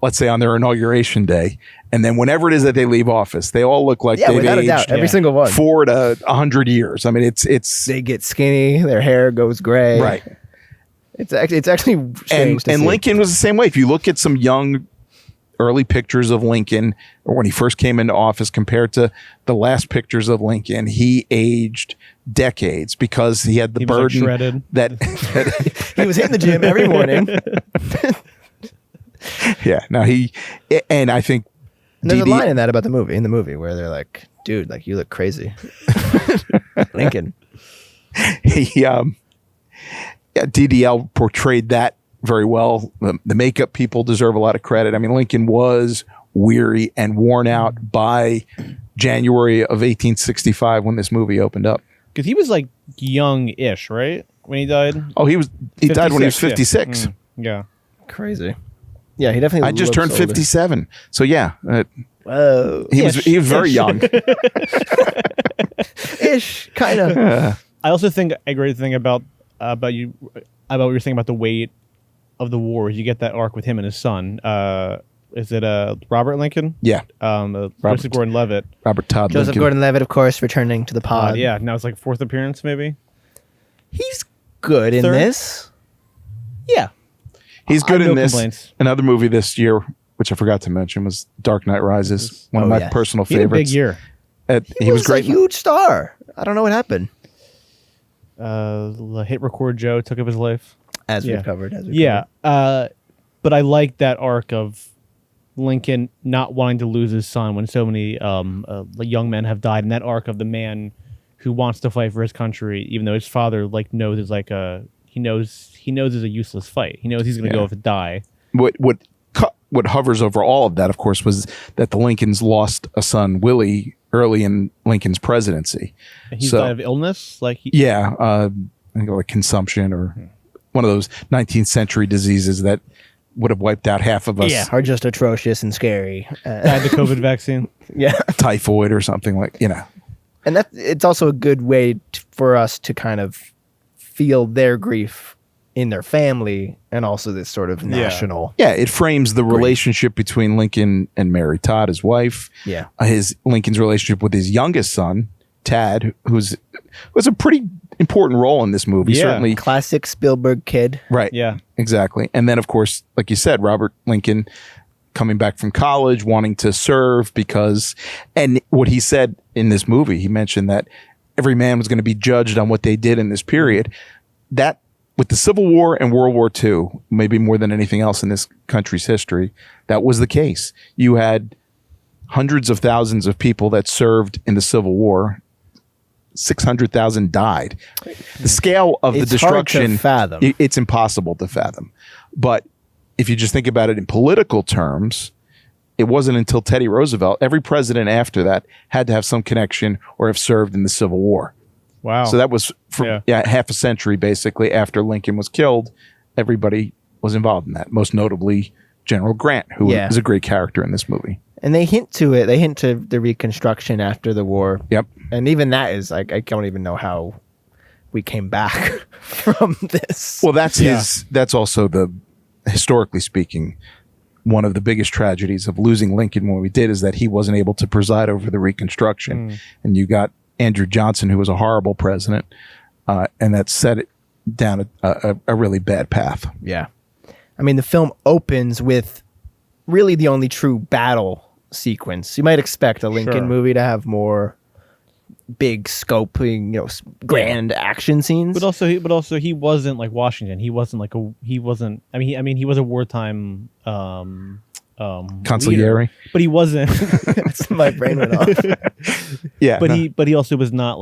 let's say on their inauguration day, and then whenever it is that they leave office, they all look like they've without a aged doubt. Every single one. 4 to 100 years. I mean, it's They get skinny, their hair goes gray. right. It's actually strange to And see. Lincoln was the same way. If you look at some young early pictures of Lincoln or when he first came into office compared to the last pictures of Lincoln, he aged decades because he had the He was, like, burden shredded. that he was hitting the gym every morning. yeah, no, and I think And there's a DD line in that about the movie where they're like, dude, like you look crazy. Lincoln. DDL portrayed that very well. The makeup people deserve a lot of credit. I mean, Lincoln was weary and worn out by January of 1865 when this movie opened up. Because he was like young-ish, right? When he died? Oh, he died when he was 56. Yeah. Crazy. Yeah, he definitely I just looks turned older. 57. So yeah, Whoa. he was very young. Ish, kind of. I also think a great thing about what you're saying about the weight of the war is you get that arc with him and his son. Is it Robert Lincoln? Yeah. Joseph Gordon-Levitt. Robert Todd Joseph Lincoln. Gordon-Levitt, of course, returning to the pod. Yeah, now it's like fourth appearance, maybe. He's good in Third? this. Yeah. He's good I have in no this. complaints. Another movie this year, which I forgot to mention, was Dark Knight Rises. One of Oh, my yes. personal He had a favorites. big year. He was great. a huge star. I don't know what happened. Hit Record Joe took up his life. As Yeah. we've covered. Yeah. But I like that arc of Lincoln not wanting to lose his son when so many young men have died, and that arc of the man who wants to fight for his country, even though his father knows is he knows it's a useless fight. He knows he's going to go to die. What hovers over all of that, of course, was that the Lincolns lost a son, Willie, early in Lincoln's presidency. He's died of illness, I think like consumption or one of those 19th century diseases that would have wiped out half of us. Yeah, are just atrocious and scary. died the COVID vaccine. Yeah. Typhoid or something And it's also a good way for us to kind of feel their grief in their family and also this sort of national. Yeah, it frames the relationship between Lincoln and Mary Todd, his wife. Yeah. Lincoln's relationship with his youngest son, Tad, was a pretty important role in this movie. Yeah. Certainly. Classic Spielberg kid. Right. Yeah. Exactly. And then, of course, like you said, Robert Lincoln coming back from college, wanting to serve and what he said in this movie, he mentioned that every man was going to be judged on what they did in this period. That, with the Civil War and World War II, maybe more than anything else in this country's history, that was the case. You had hundreds of thousands of people that served in the Civil War. 600,000 died. The scale of the destruction, hard to fathom. It's impossible to fathom. But if you just think about it in political terms, it wasn't until Teddy Roosevelt, every president after that had to have some connection or have served in the Civil War. Wow. So that was half a century basically after Lincoln was killed. Everybody was involved in that. Most notably General Grant, who is a great character in this movie. And they hint to it. They hint to the Reconstruction after the war. Yep. And even that is like, I don't even know how we came back from this. Well, that's also the, historically speaking, one of the biggest tragedies of losing Lincoln when we did is that he wasn't able to preside over the Reconstruction. And you got Andrew Johnson, who was a horrible president, and that set it down a really bad path. Yeah. I mean, the film opens with really the only true battle sequence. You might expect a Lincoln movie to have more big scope, grand action scenes. But also he wasn't like Washington. He wasn't. I mean, he was a wartime Consigliere. leader, but he wasn't. My brain went off. Yeah. But he also was not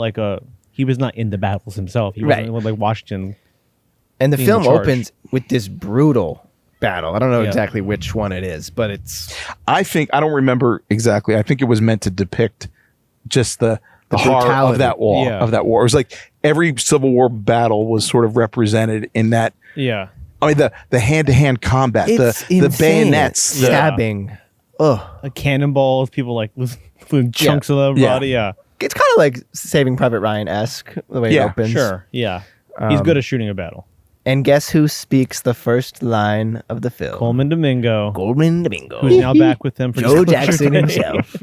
he was not in the battles himself. He wasn't like Washington. And the being film in charge. opens with this brutal battle. I don't know exactly which one it is, but it's... I don't remember exactly. I think it was meant to depict just the horror brutality. of that war. Yeah. Of that war. It was like every Civil War battle was sort of represented in that. Yeah. I mean, the hand-to-hand combat, the insane. bayonets, Stabbing. Ugh. Cannonballs, people losing chunks of the body. Yeah. It's kind of like Saving Private Ryan-esque, the way it opens. Sure. Yeah. He's good at shooting a battle. And guess who speaks the first line of the film? Coleman Domingo, Goldman Domingo. who's now back with them for Joe Disclosure Jackson Day. himself.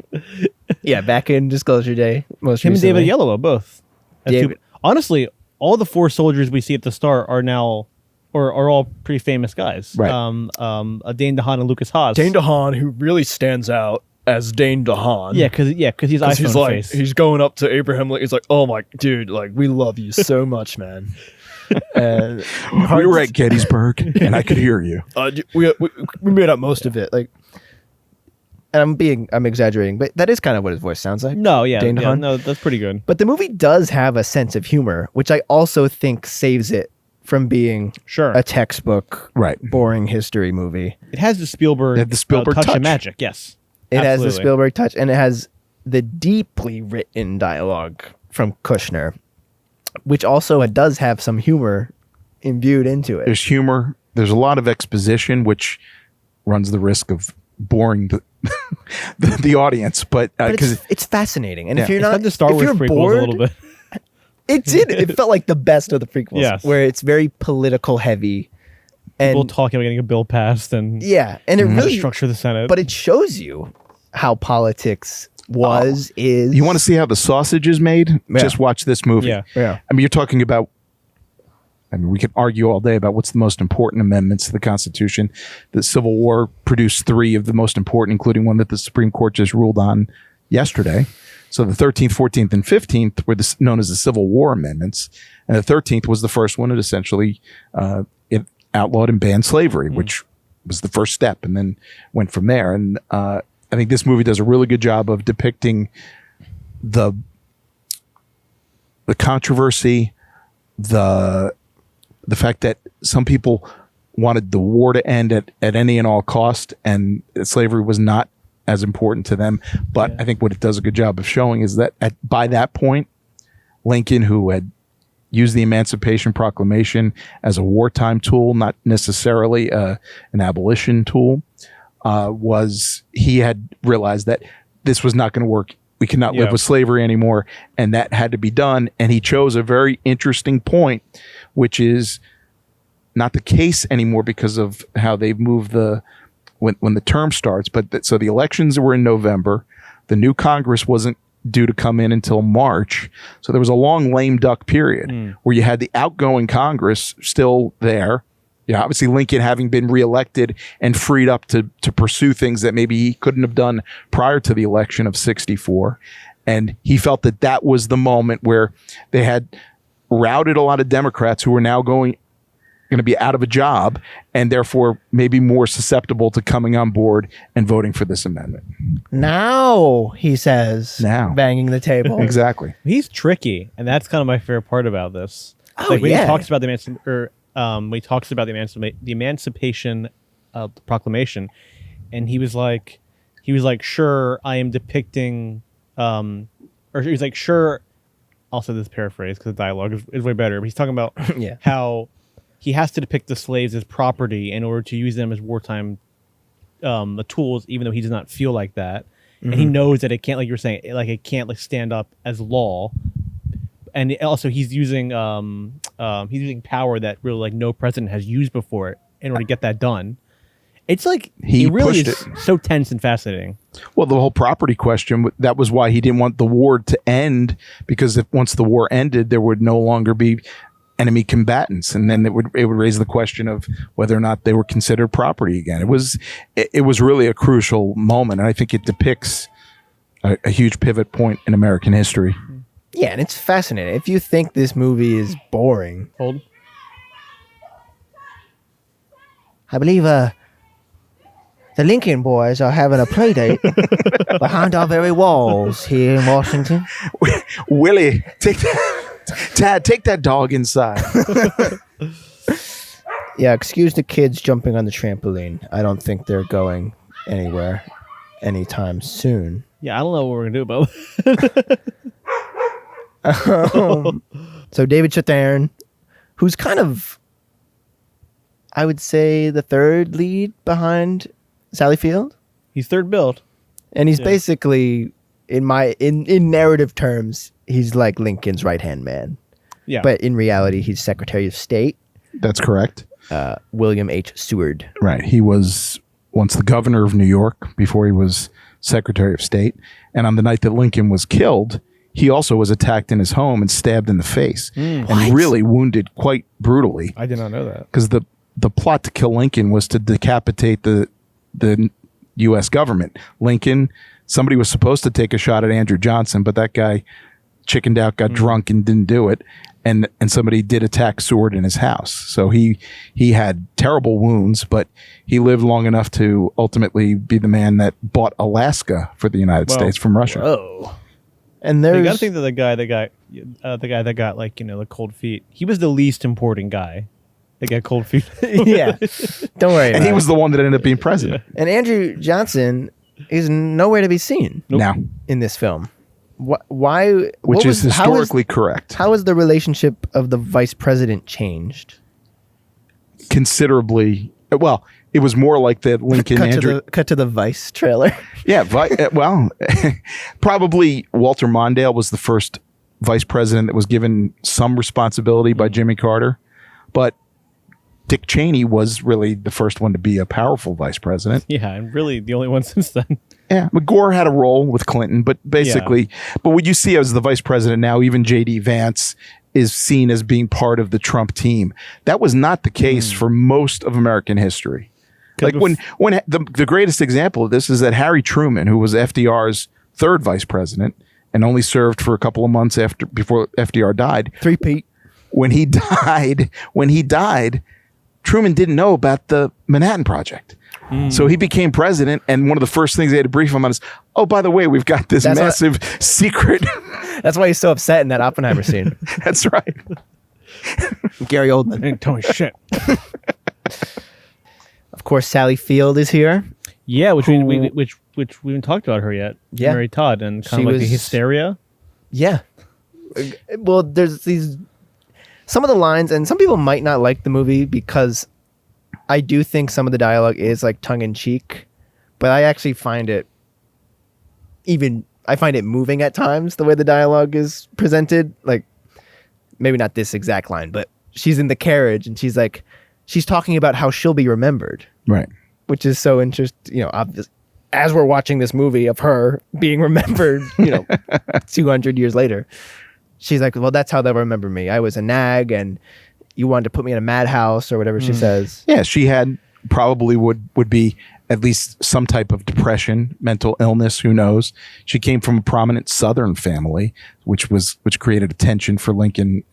Yeah, back in Disclosure Day. Most Him and recently. David Oyelowo both. Honestly, all the four soldiers we see at the start are now, or are all pretty famous guys. Right. Dane DeHaan and Lucas Haas. Dane DeHaan, who really stands out as Dane DeHaan. Yeah, because he's iPhone face. He's going up to Abraham Lincoln. He's like, "Oh my dude, like we love you so much, man." And we were at Gettysburg, and I could hear you. we made up most of it. Like, and I'm exaggerating, but that is kind of what his voice sounds like. No, yeah, Dane DeHaan. no, that's pretty good. But the movie does have a sense of humor, which I also think saves it from being Sure. a textbook, Right. boring history movie. It has the Spielberg, It had the Spielberg touch touch. of magic. Yes, It has the Absolutely. Spielberg touch, and it has the deeply written dialogue from Kushner, which also does have some humor imbued into it. There's humor. There's a lot of exposition, which runs the risk of boring the audience. But But because it's fascinating, and if Yeah. you're It's not, like the Star if Wars you're prequels bored, a little bit. It felt like the best of the prequels, Yes. where it's very political heavy, and People talking about getting a bill passed and yeah, and it how to really, structure the Senate. but it shows you how politics is. you want to see how the sausage is made, Yeah. just watch this movie. Yeah. Yeah. I mean, you're talking about. I mean, we could argue all day about what's the most important amendments to the Constitution. The Civil War produced 3 of the most important, including one that the Supreme Court just ruled on yesterday. So the 13th, 14th, and 15th were known as the Civil War amendments, and the 13th was the first one that essentially it outlawed and banned slavery, which was the first step, and then went from there. And I think this movie does a really good job of depicting the controversy, the fact that some people wanted the war to end at any and all cost, and slavery was not as important to them. But I think what it does a good job of showing is that by that point, Lincoln, who had used the Emancipation Proclamation as a wartime tool, not necessarily an abolition tool, he had realized that this was not going to work. We cannot live with slavery anymore, and that had to be done. And he chose a very interesting point, which is not the case anymore because of how they've moved when the term starts. But so the elections were in November. The new Congress wasn't due to come in until March. So there was a long lame duck period where you had the outgoing Congress still there. Yeah, obviously Lincoln having been reelected and freed up to pursue things that maybe he couldn't have done prior to the election of 64. And he felt that was the moment where they had routed a lot of Democrats who were now going to be out of a job and therefore maybe more susceptible to coming on board and voting for this amendment. Now, he says, Now. banging the table. Exactly. he's tricky, and that's kind of my favorite part about this. Oh, Like when yeah. he talks about when he talks about the Emancipation Proclamation, and he was like, sure, I am depicting, or he's like, sure. Also, this paraphrase because the dialogue is way better. But he's talking about Yeah. how he has to depict the slaves as property in order to use them as wartime tools, even though he does not feel like that, and he knows that it can't, like you were saying, it can't stand up as law. And also, he's using power that really no president has used before in order to get that done. It's like He it really pushed is so tense and fascinating. Well, the whole property question, that was why he didn't want the war to end, because once the war ended, there would no longer be enemy combatants, and then it would raise the question of whether or not they were considered property again. It was really a crucial moment, and I think it depicts a huge pivot point in American history. Yeah, and it's fascinating. If you think this movie is boring, Hold. I believe the Lincoln boys are having a play date behind our very walls here in Washington. Willie, Tad, take that dog inside. Yeah, excuse the kids jumping on the trampoline. I don't think they're going anywhere anytime soon. Yeah, I don't know what we're gonna do about it. So David Strathairn, who's kind of, I would say, the third lead behind Sally Field, He's third billed. and he's Yeah. basically in narrative terms, he's like Lincoln's right hand man. Yeah, But in reality, he's Secretary of State, That's correct. William H. Seward. Right. He was once the governor of New York before he was Secretary of State. And on the night that Lincoln was killed, he also was attacked in his home and stabbed in the face and really wounded quite brutally. I did not know that. Because the plot to kill Lincoln was to decapitate the U.S. government. Somebody was supposed to take a shot at Andrew Johnson, but that guy chickened out, got drunk, and didn't do it. And somebody did attack Seward in his house. So he had terrible wounds, but he lived long enough to ultimately be the man that bought Alaska for the United States from Russia. Oh, and there's You got to think that the guy that got like, you know, the cold feet. He was the least important guy that got cold feet. yeah. Don't worry. And about he was it. the one that ended up being president. And Andrew Johnson is nowhere to be seen Now, in this film. Why? which is historically correct. How has the relationship of the vice president changed? Considerably. Well, it was more like the Lincoln Andrew. Cut to the Vice trailer. Yeah, well, probably Walter Mondale was the first vice president that was given some responsibility by Jimmy Carter, but Dick Cheney was really the first one to be a powerful vice president. Yeah, and really the only one since then. Yeah, Gore had a role with Clinton, but basically, but what you see as the vice president now, even J.D. Vance is seen as being part of the Trump team. That was not the case for most of American history. Like when the greatest example of this is that Harry Truman, who was FDR's third vice president and only served for a couple of months before FDR died. Three-peat. When he died, Truman didn't know about the Manhattan Project. So he became president, and one of the first things they had to brief him on is, oh, by the way, we've got this massive secret. That's why he's so upset in that Oppenheimer scene. That's right. Gary Oldman. Ain't telling shit. Of course, Sally Field is here. Yeah, which we haven't talked about her yet. Yeah. Mary Todd and kind She of like the was- hysteria. Yeah. Well, there's some of the lines, and some people might not like the movie because I do think some of the dialogue is like tongue in cheek, but I actually find it moving at times the way the dialogue is presented. Like, maybe not this exact line, but she's in the carriage and she's talking about how she'll be remembered, Right. which is so interesting. You know, obvious, as we're watching this movie of her being remembered, 200 years later, she's like, well, that's how they'll remember me. I was a nag and you wanted to put me in a madhouse or whatever she says. Yeah, she had probably would be at least some type of depression, mental illness, who knows. She came from a prominent Southern family, which created a tension for Lincoln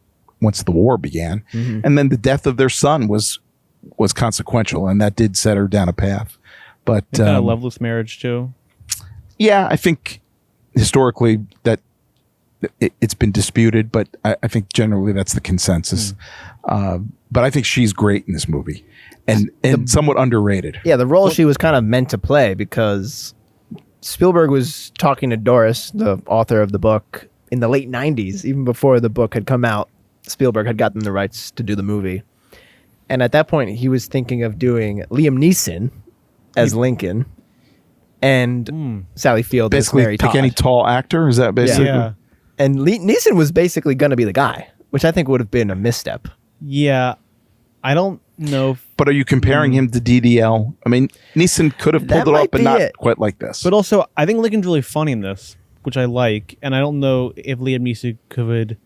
once the war began. And then the death of their son was consequential, and that did set her down a path. But Kind of loveless marriage too. yeah, I think historically that it's been disputed, but I think generally that's the consensus. But I think she's great in this movie, and somewhat underrated. Yeah, the role she was kind of meant to play because Spielberg was talking to Doris, the author of the book, in the late 90s, even before the book had come out. Spielberg had gotten the rights to do the movie. And at that point, he was thinking of doing Liam Neeson as Lincoln and Sally Field as Basically, Mary pick Todd. any tall actor. Is that basically? Yeah. And Neeson was basically going to be the guy, which I think would have been a misstep. Yeah. I don't know if, But are you comparing him to DDL? I mean, Neeson could have That pulled it might off, but be not it. quite like this. but also I think Lincoln's really funny in this, which I like, and I don't know if Liam Neeson could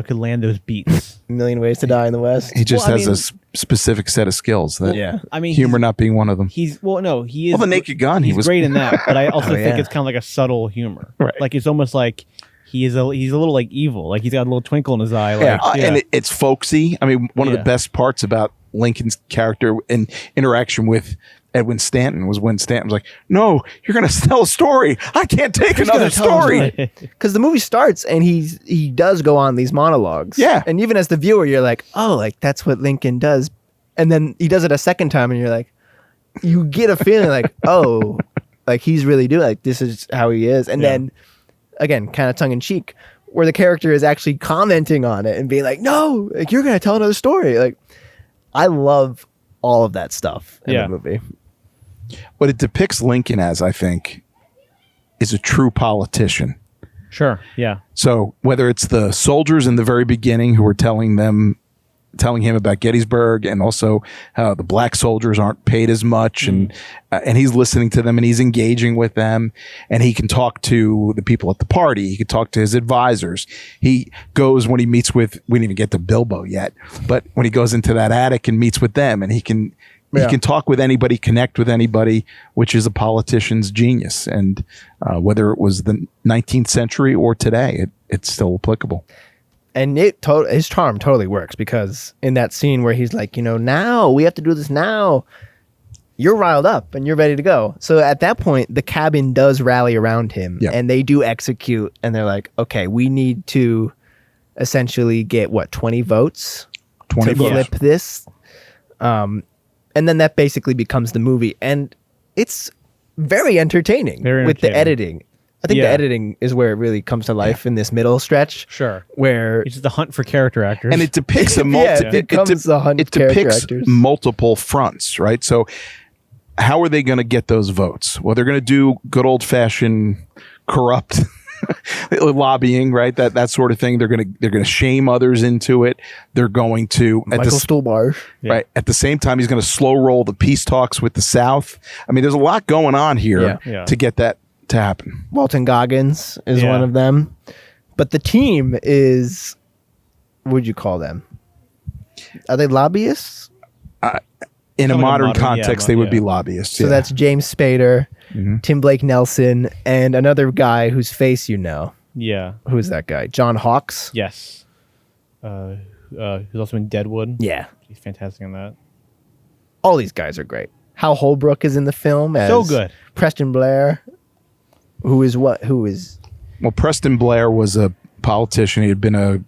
land those beats. A Million Ways to Die in the West. He just Well, I has mean- a specific set of skills. That Yeah. I mean, humor not being one of them. he is. Well, The Naked Gun, he He's was great in that, but I also Oh, think yeah. it's kind of like a subtle humor. Right. Like it's almost like he's a little like evil. Like he's got a little twinkle in his eye. Like, And it's folksy. I mean, one of Yeah. the best parts about Lincoln's character and interaction with Edwin Stanton was when Stanton was like, "No, you're going to tell a story. I can't take another story." Because the movie starts and he does go on these monologues. Yeah. And even as the viewer, you're like, oh, like that's what Lincoln does. And then he does it a second time and you're like, you get a feeling like, oh, like he's really doing like this is how he is. And then again, kind of tongue in cheek, where the character is actually commenting on it and being like, no, like you're going to tell another story. Like I love all of that stuff in the movie. What it depicts Lincoln as, I think, is a true politician. Sure. Yeah. So whether it's the soldiers in the very beginning who were telling him about Gettysburg, and also how the black soldiers aren't paid as much, and he's listening to them and he's engaging with them, and he can talk to the people at the party. He can talk to his advisors. He goes when he meets with, we didn't even get to Bilbo yet, but when he goes into that attic and meets with them, and he can Yeah. He can talk with anybody, connect with anybody, which is a politician's genius. And whether it was the 19th century or today, it's still applicable. And his charm totally works, because in that scene where he's like, now we have to do this now, you're riled up and you're ready to go. So at that point, the cabin does rally around him, and they do execute. And they're like, okay, we need to essentially get 20 votes 20 to votes. flip this. And then that basically becomes the movie. And it's very entertaining with the editing. I think the editing is where it really comes to life in this middle stretch. Sure. Where it's the hunt for character actors. And it depicts a it depicts multiple fronts, right? So how are they going to get those votes? Well, they're going to do good old fashioned corrupt lobbying, right? That sort of thing. They're going to shame others into it. They're going to Michael Stuhlbarg, right? At the same time, he's going to slow roll the peace talks with the South. I mean, there's a lot going on here to get that to happen. Walton Goggins is one of them, but the team is, what would you call them? Are they lobbyists? In a modern context, they would be lobbyists. So that's James Spader, Tim Blake Nelson, and another guy whose face you know. Yeah. Who is that guy? John Hawkes? Yes. Who's also in Deadwood. Yeah. He's fantastic in that. All these guys are great. Hal Holbrook is in the film as so good. Preston Blair. Who is? Well, Preston Blair was a politician. He had been a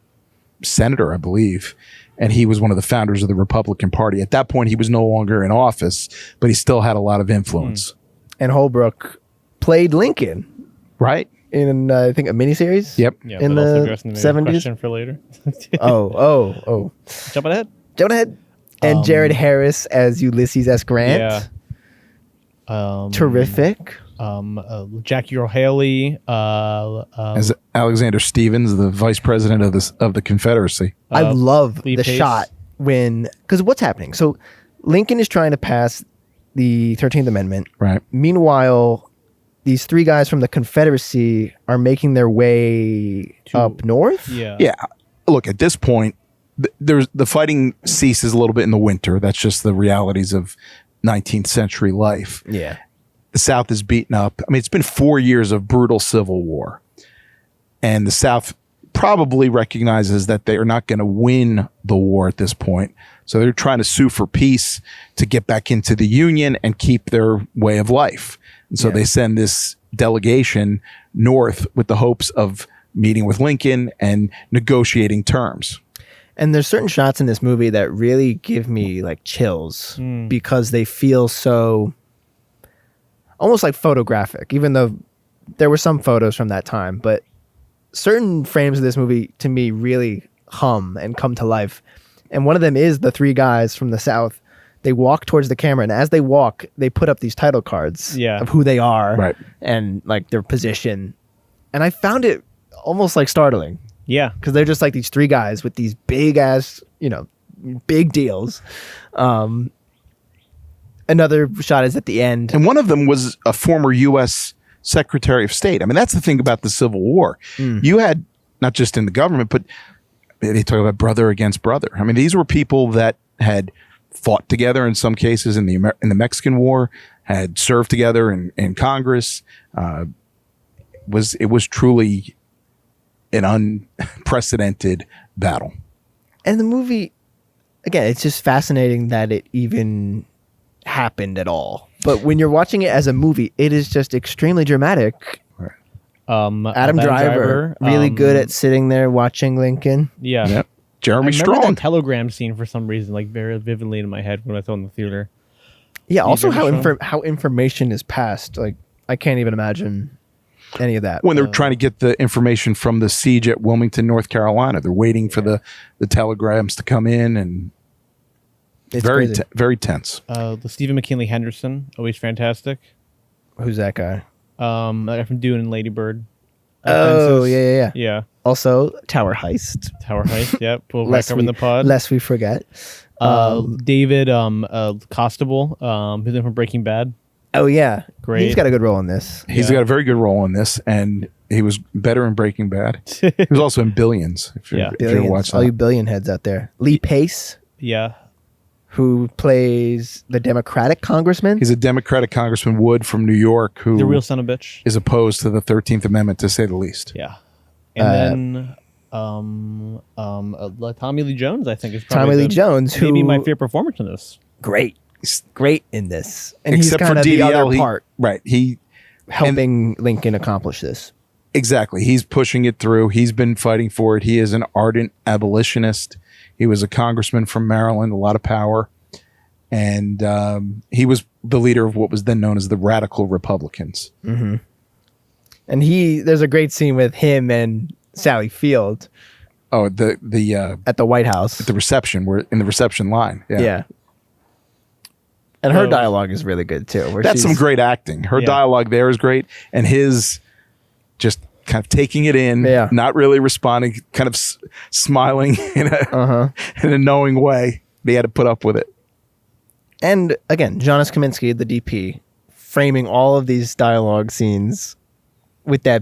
senator, I believe, and he was one of the founders of the Republican Party. At that point, he was no longer in office, but he still had a lot of influence. And Holbrook played Lincoln, right? In I think a miniseries. Yep. Yeah, in the 70s. Question for later. oh. Jumping ahead. And Jared Harris as Ulysses S. Grant. Yeah. Terrific. Jackie Earle Haley, as Alexander Stevens, the vice president of the Confederacy. I love Lee the Pace. shot because what's happening? So Lincoln is trying to pass the 13th Amendment. Right. Meanwhile, these three guys from the Confederacy are making their way up north. Yeah. Yeah. Look, at this point, there's the fighting ceases a little bit in the winter. That's just the realities of 19th century life. Yeah. The South is beaten up. I mean, it's been 4 years of brutal civil war. And the South probably recognizes that they are not going to win the war at this point. So they're trying to sue for peace to get back into the Union and keep their way of life. And so they send this delegation north with the hopes of meeting with Lincoln and negotiating terms. And there's certain shots in this movie that really give me like chills because they feel so almost like photographic, even though there were some photos from that time, but certain frames of this movie to me really hum and come to life. And one of them is the three guys from the South. They walk towards the camera, and as they walk, they put up these title cards of who they are and like their position. And I found it almost like startling. Yeah. Because they're just like these three guys with these big ass, big deals. Another shot is at the end. And one of them was a former U.S. Secretary of State. I mean, that's the thing about the Civil War. You had, not just in the government, but they talk about brother against brother. I mean, these were people that had fought together in some cases in the Mexican War, had served together in Congress. It was truly an unprecedented battle. And the movie, again, it's just fascinating that it even happened at all. But when you're watching it as a movie, it is just extremely dramatic. Adam Driver, really good at sitting there watching Lincoln. Yeah. Yep. Jeremy I remember Strong. that telegram scene for some reason, like very vividly in my head when I saw it in the theater. Yeah. Also, Jeremy how information is passed. Like, I can't even imagine any of that. When they're trying to get the information from the siege at Wilmington, North Carolina, they're waiting for the telegrams to come in, and It's very crazy. very tense. The Stephen McKinley Henderson, always fantastic. Who's that guy? That guy from Dune and Lady Bird. Oh, Fences. yeah. Yeah. Also, Tower Heist. Tower Heist. Yep. We'll back up in the pod. Lest we forget. David Costable, who's in from Breaking Bad. Oh, yeah. Great. He's got a good role in this. He's got a very good role in this, and he was better in Breaking Bad. He was also in Billions. If you ever watch All that. you billion heads out there. Lee Pace. Yeah. who plays the Democratic congressman. He's a Democratic Congressman Wood from New York who The real son of a bitch. is opposed to the 13th Amendment, to say the least. Yeah. And then Tommy Lee Jones, I think, is probably Tommy Lee Jones, maybe who my favorite performance in this. great in this, and Except he's for kind of the DDL, other part right? He helping Lincoln accomplish this. exactly. He's pushing it through. He's been fighting for it. He is an ardent abolitionist. He was a congressman from Maryland, a lot of power, and he was the leader of what was then known as the Radical Republicans. Mm-hmm. And there's a great scene with him and Sally Field. Oh, at the White House, at the reception, we're in the reception line. Yeah. And her dialogue is really good too. That's some great acting. Her dialogue there is great, and his just kind of taking it in, not really responding, kind of smiling in a knowing way. They had to put up with it. And again, Jonas Kaminski, the DP, framing all of these dialogue scenes with that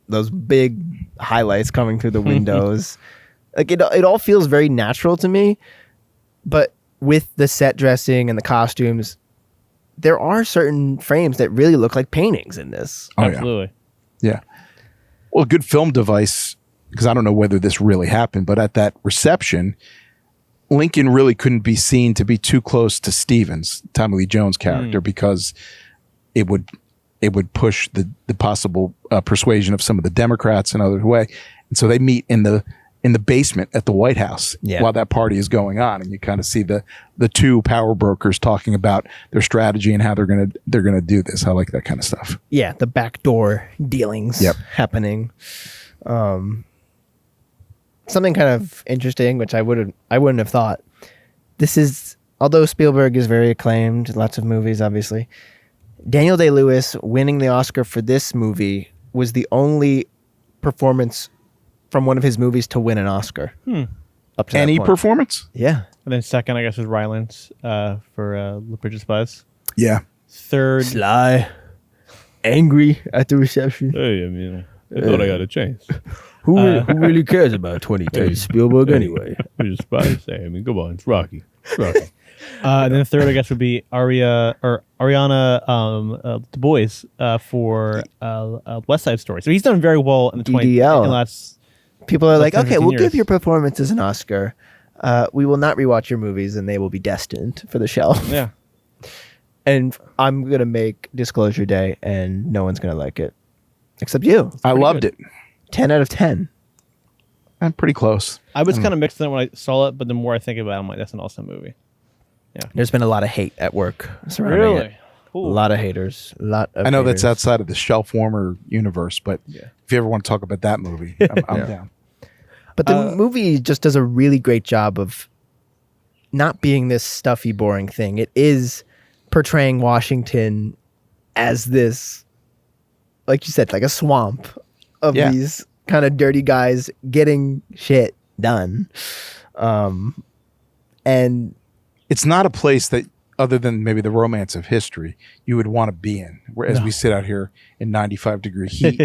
those big highlights coming through the windows. Like it all feels very natural to me, but with the set dressing and the costumes, there are certain frames that really look like paintings in this. Oh, absolutely. Yeah. Well, a good film device, because I don't know whether this really happened, but at that reception, Lincoln really couldn't be seen to be too close to Stevens, Tommy Lee Jones' character, because it would push the possible persuasion of some of the Democrats another way. And so they meet in the basement at the White House while that party is going on, and you kind of see the two power brokers talking about their strategy and how they're gonna do this. I like that kind of stuff. Yeah, the backdoor dealings happening. Something kind of interesting, which I wouldn't have thought. This is, although Spielberg is very acclaimed, lots of movies, obviously. Daniel Day-Lewis winning the Oscar for this movie was the only performance from one of his movies to win an Oscar. Up to Any that point. performance? Yeah. And then second, I guess, was Rylance for The Bridge of Spies. Yeah. Third, Sly, angry at the reception. hey, I mean, I thought I got a chance. Who really cares about 2010 Spielberg anyway? Bridge of Spies. Hey, I mean, come on, it's Rocky. It's Rocky. And then the third, I guess, would be Ariana Du Bois for West Side Story. So he's done very well in the DDL. in the last. People are like, 10, okay, 15 we'll years. give your performances an Oscar. We will not rewatch your movies, and they will be destined for the shelf. Yeah. And I'm going to make Disclosure Day, and no one's going to like it. Except you. I loved it. 10 out of 10. I'm pretty close. I was kind of mixed in when I saw it, but the more I think about it, I'm like, that's an awesome movie. There's been a lot of hate at work surrounding it. Cool. A lot of haters. A lot of I know that's haters. outside of the shelf warmer universe, but if you ever want to talk about that movie, I'm down. But the movie just does a really great job of not being this stuffy, boring thing. It is portraying Washington as this, like you said, like a swamp of these kind of dirty guys getting shit done. And It's not a place that, other than maybe the romance of history, you would want to be in, whereas we sit out here in 95-degree heat.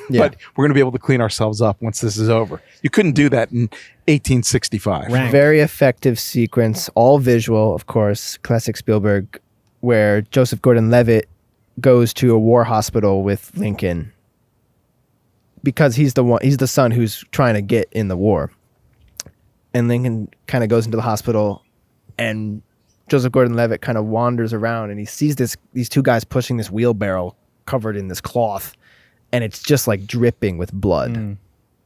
But we're going to be able to clean ourselves up once this is over. You couldn't do that in 1865. Rank. very effective sequence, all visual, of course, classic Spielberg, where Joseph Gordon-Levitt goes to a war hospital with Lincoln because he's the son who's trying to get in the war. And Lincoln kind of goes into the hospital, and Joseph Gordon-Levitt kind of wanders around, and he sees these two guys pushing this wheelbarrow covered in this cloth, and it's just like dripping with blood.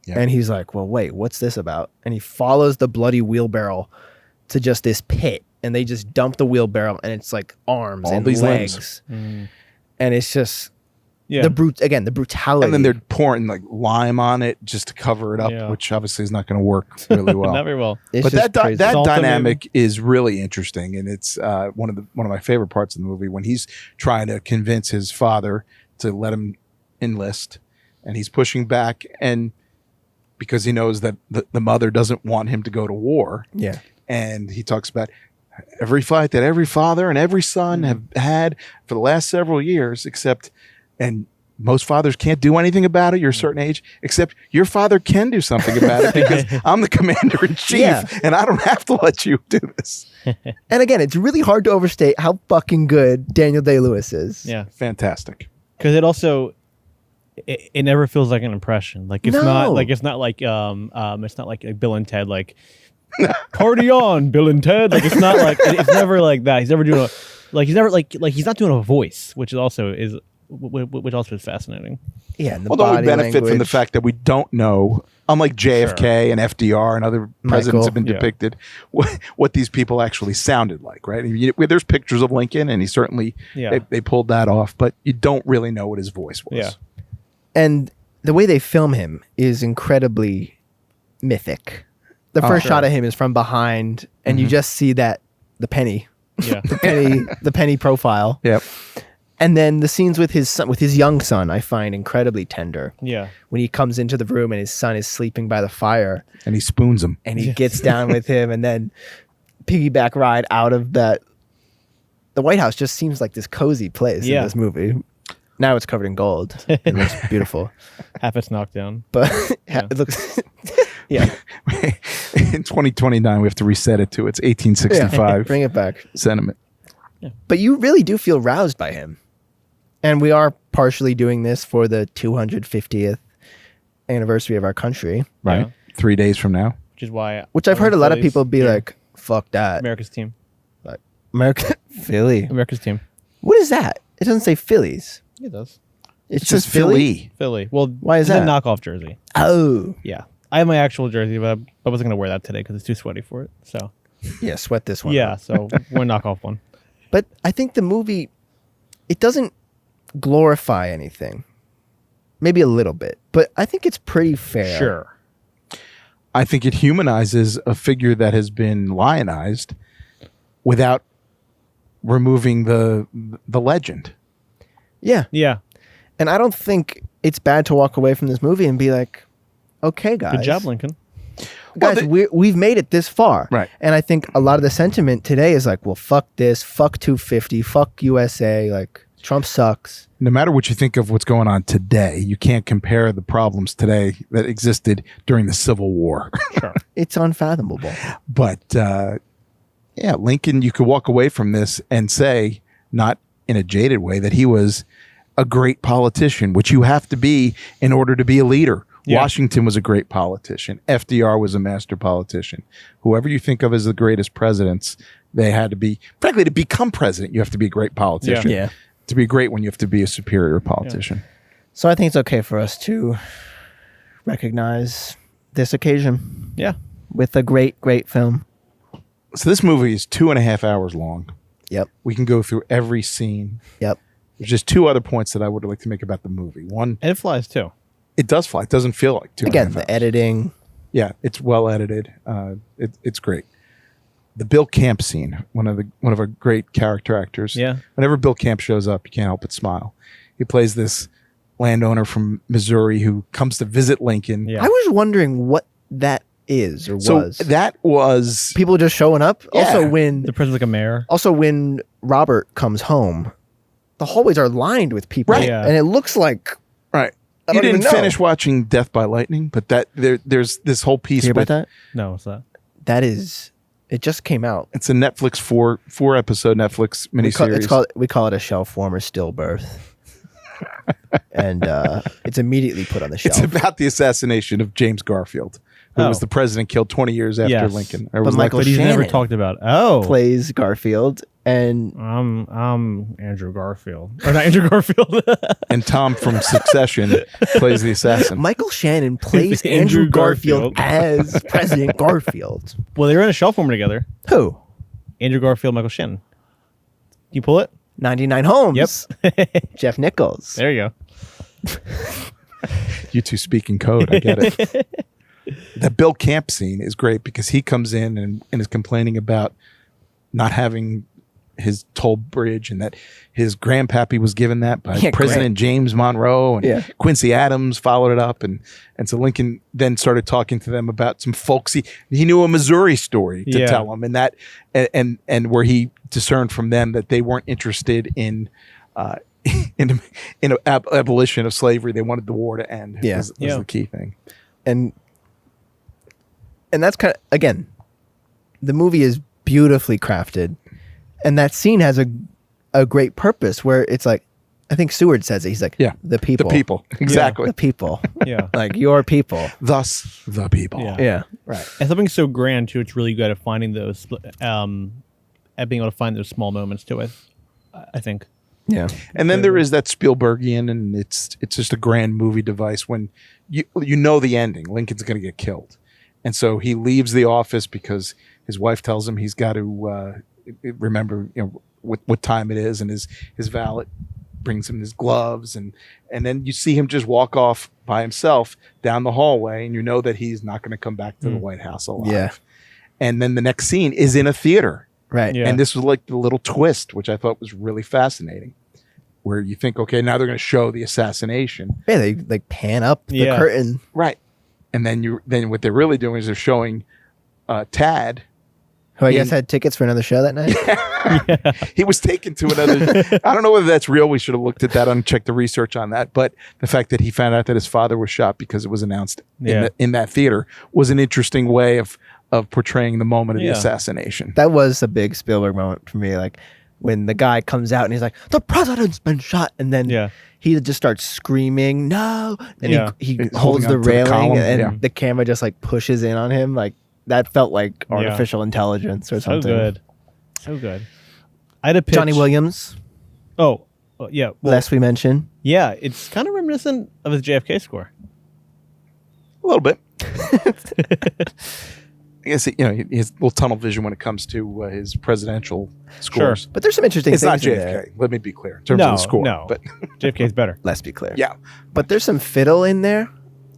Yeah. And he's like, well, wait, what's this about? And he follows the bloody wheelbarrow to just this pit, and they just dump the wheelbarrow, and it's like arms All and these legs. And it's just the brutality. And then they're pouring like lime on it just to cover it up, which obviously is not going to work really well. Not very well. It's But just that crazy. that Salt and dynamic is really interesting, and it's one of my favorite parts of the movie when he's trying to convince his father to let him enlist, and he's pushing back, and because he knows that the mother doesn't want him to go to war. Yeah. And he talks about every fight that every father and every son have had for the last several years, except, and most fathers can't do anything about it. You're a certain age, except your father can do something about it because I'm the commander in chief Yeah. and I don't have to let you do this. And again, it's really hard to overstate how fucking good Daniel Day-Lewis is. Yeah. Fantastic. Because it also it never feels like an impression. Like it's No. not like it's not like Bill and Ted like party on Bill and Ted. Like it's not like it's never like that. He's never doing he's not doing a voice, which also is fascinating. Yeah, and the Although we body benefit from the language. fact that we don't know, unlike JFK and FDR and other presidents have been yeah. depicted, what these people actually sounded like, right? There's pictures of Lincoln, and he certainly, Yeah. they pulled that off, but you don't really know what his voice was. Yeah. And the way they film him is incredibly mythic. The first sure. shot of him is from behind, and you just see the penny, Yeah. the penny profile. Yep. And then the scenes with his son, with his young son, I find incredibly tender. Yeah. When he comes into the room and his son is sleeping by the fire, And he spoons him. and he gets down with him, and then piggyback ride out of that. The White House just seems like this cozy place in Yeah. this movie. Now it's covered in gold. It looks beautiful, Half it's knocked down. but it looks. Yeah, In 2029, we have to reset it to its 1865 bring it back. sentiment. But you really do feel roused by him. And we are partially doing this for the 250th anniversary of our country, Right. Yeah. 3 days from now. Which is why which I've heard a lot of Phillies- people be yeah. like, fuck that. America's team. America, Philly. America's team. What is that? It doesn't say Phillies. It does. It's It's just just Philly. Philly. Philly. Well, Why is it's that? a knockoff jersey. Oh. Yeah. I have my actual jersey, but I wasn't going to wear that today because it's too sweaty for it. So, Yeah, sweat this one. yeah. So, we're knockoff one. But I think the movie, it doesn't glorify anything. Maybe a little bit. But I think it's pretty fair. Sure. I think it humanizes a figure that has been lionized without removing the legend. Yeah. Yeah. And I don't think it's bad to walk away from this movie and be like, okay, guys. Good job, Lincoln. Guys, we've made it this far. Right. And I think a lot of the sentiment today is like, well, fuck this, fuck 250, fuck USA, like Trump sucks. No matter what you think of what's going on today, you can't compare the problems today that existed during the Civil War. Sure. It's unfathomable. But yeah, Lincoln, you could walk away from this and say, not in a jaded way, that he was a great politician, which you have to be in order to be a leader. Yeah. Washington was a great politician. FDR was a master politician. Whoever you think of as the greatest presidents, they had to be, frankly, to become president, you have to be a great politician. Yeah. To be a great one, you have to be a superior politician. So I think it's okay for us to recognize this occasion Yeah. with a great, great film. So this movie is 2.5 hours long. Yep. We can go through every scene. Yep. There's just two other points that I would like to make about the movie. One, And it flies too. it does fly. It doesn't feel like 2.5 Again, hours. the editing. Yeah, it's well edited. It's great. The Bill Camp scene, one of our great character actors. Yeah. Whenever Bill Camp shows up, you can't help but smile. He plays this landowner from Missouri who comes to visit Lincoln. Yeah. I was wondering what that is or So was. that was People just showing up. Yeah. Also, when The president's like a mayor. Robert comes home, the hallways are lined with people, Right. Yeah. and it looks like right. I You don't even didn't know. finish watching Death by Lightning, but there's this whole piece hear with about that. No, what's that? That is, it just came out. it's a Netflix four episode Netflix miniseries. We call it a shelf warmer stillbirth, and it's immediately put on the shelf. It's about the assassination of James Garfield, who was Oh. the president killed 20 years after Yes. Lincoln. But Michael But he's never Shannon talked about. Oh. plays Garfield, and I'm Andrew Garfield. Or not Andrew Garfield. and Tom from Succession plays the assassin. Michael Shannon plays Andrew Andrew Garfield Garfield. as President Garfield. Well, they were in a shelf warmer together. Who? Andrew Garfield, Michael Shannon. Can you pull it? 99 Homes. Yep. Jeff Nichols. There you go. You two speak in code. I get it. The Bill Camp scene is great because he comes in and is complaining about not having his toll bridge and that his grandpappy was given that by Yeah, President James Monroe and Yeah. Quincy Adams followed it up and so Lincoln then started talking to them about some folksy he knew a Missouri story to Yeah. tell them and that and where he discerned from them that they weren't interested in in abolition of slavery. They wanted the war to end. Yeah. was Yeah. the key thing. And that's kind of, again, the movie is beautifully crafted, and that scene has a great purpose where it's like, I think Seward says it. He's like, Yeah. the people. The people. Exactly. The people. Yeah. Like, your people. Thus, the people. Yeah. Yeah. Right. And something so grand too. It's really good at finding those, at being able to find those small moments to it. I think. Yeah. And then there is that Spielbergian, and it's just a grand movie device when you know the ending. Lincoln's going to get killed, and so he leaves the office because his wife tells him he's got to remember what time it is, and his valet brings him his gloves, and then you see him just walk off by himself down the hallway, and you know that he's not going to come back to the White House alive. Yeah. And then the next scene is in a theater. Right. Yeah. And this was like the little twist, which I thought was really fascinating, where you think, okay, now they're going to show the assassination. Yeah, they like pan up the Yeah. curtain. Right. And then what they're really doing is they're showing Tad. Who I guess had tickets for another show that night. He was taken to another. I don't know whether that's real. We should have looked at that and checked the research on that. But the fact that he found out that his father was shot because it was announced in that theater was an interesting way of portraying the moment of the assassination. That was a big Spielberg moment for me. Like when the guy comes out and he's like, "The president's been shot," and then he just starts screaming, "No!" And he He's holds holding the onto the railing, column, and the camera just like pushes in on him. Like that felt like artificial intelligence or something. So good. I had a pitch. Johnny Williams, Oh, yeah. Well, last we mentioned. yeah, it's kind of reminiscent of his JFK score. A little bit. I guess he has a little tunnel vision when it comes to his presidential scores. Sure. But there's some interesting It's things not in there. JFK. Let me be clear in terms of the score. No, But JFK's better. Let's be clear. yeah, But there's some fiddle in there.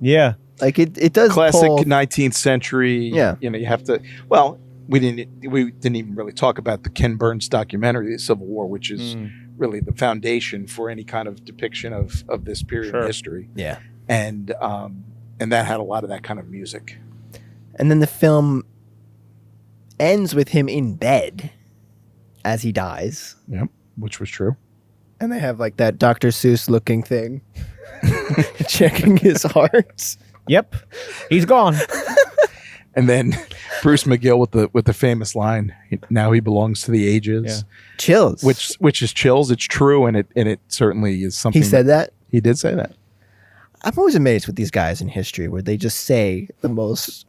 Yeah. Like it does classic pull. 19th century. Yeah. You have to. Well, we didn't even really talk about the Ken Burns documentary, The Civil War, which is really the foundation for any kind of depiction of this period of history. Yeah. And that had a lot of that kind of music. And then the film ends with him in bed as he dies. Yep, which was true. And they have like that Dr. Seuss looking thing checking his heart. Yep. He's gone. And then Bruce McGill with the famous line, "Now he belongs to the ages," Yeah. Chills. which is chills. It's true, and it certainly is something. He said that? He did say that. I'm always amazed with these guys in history where they just say the most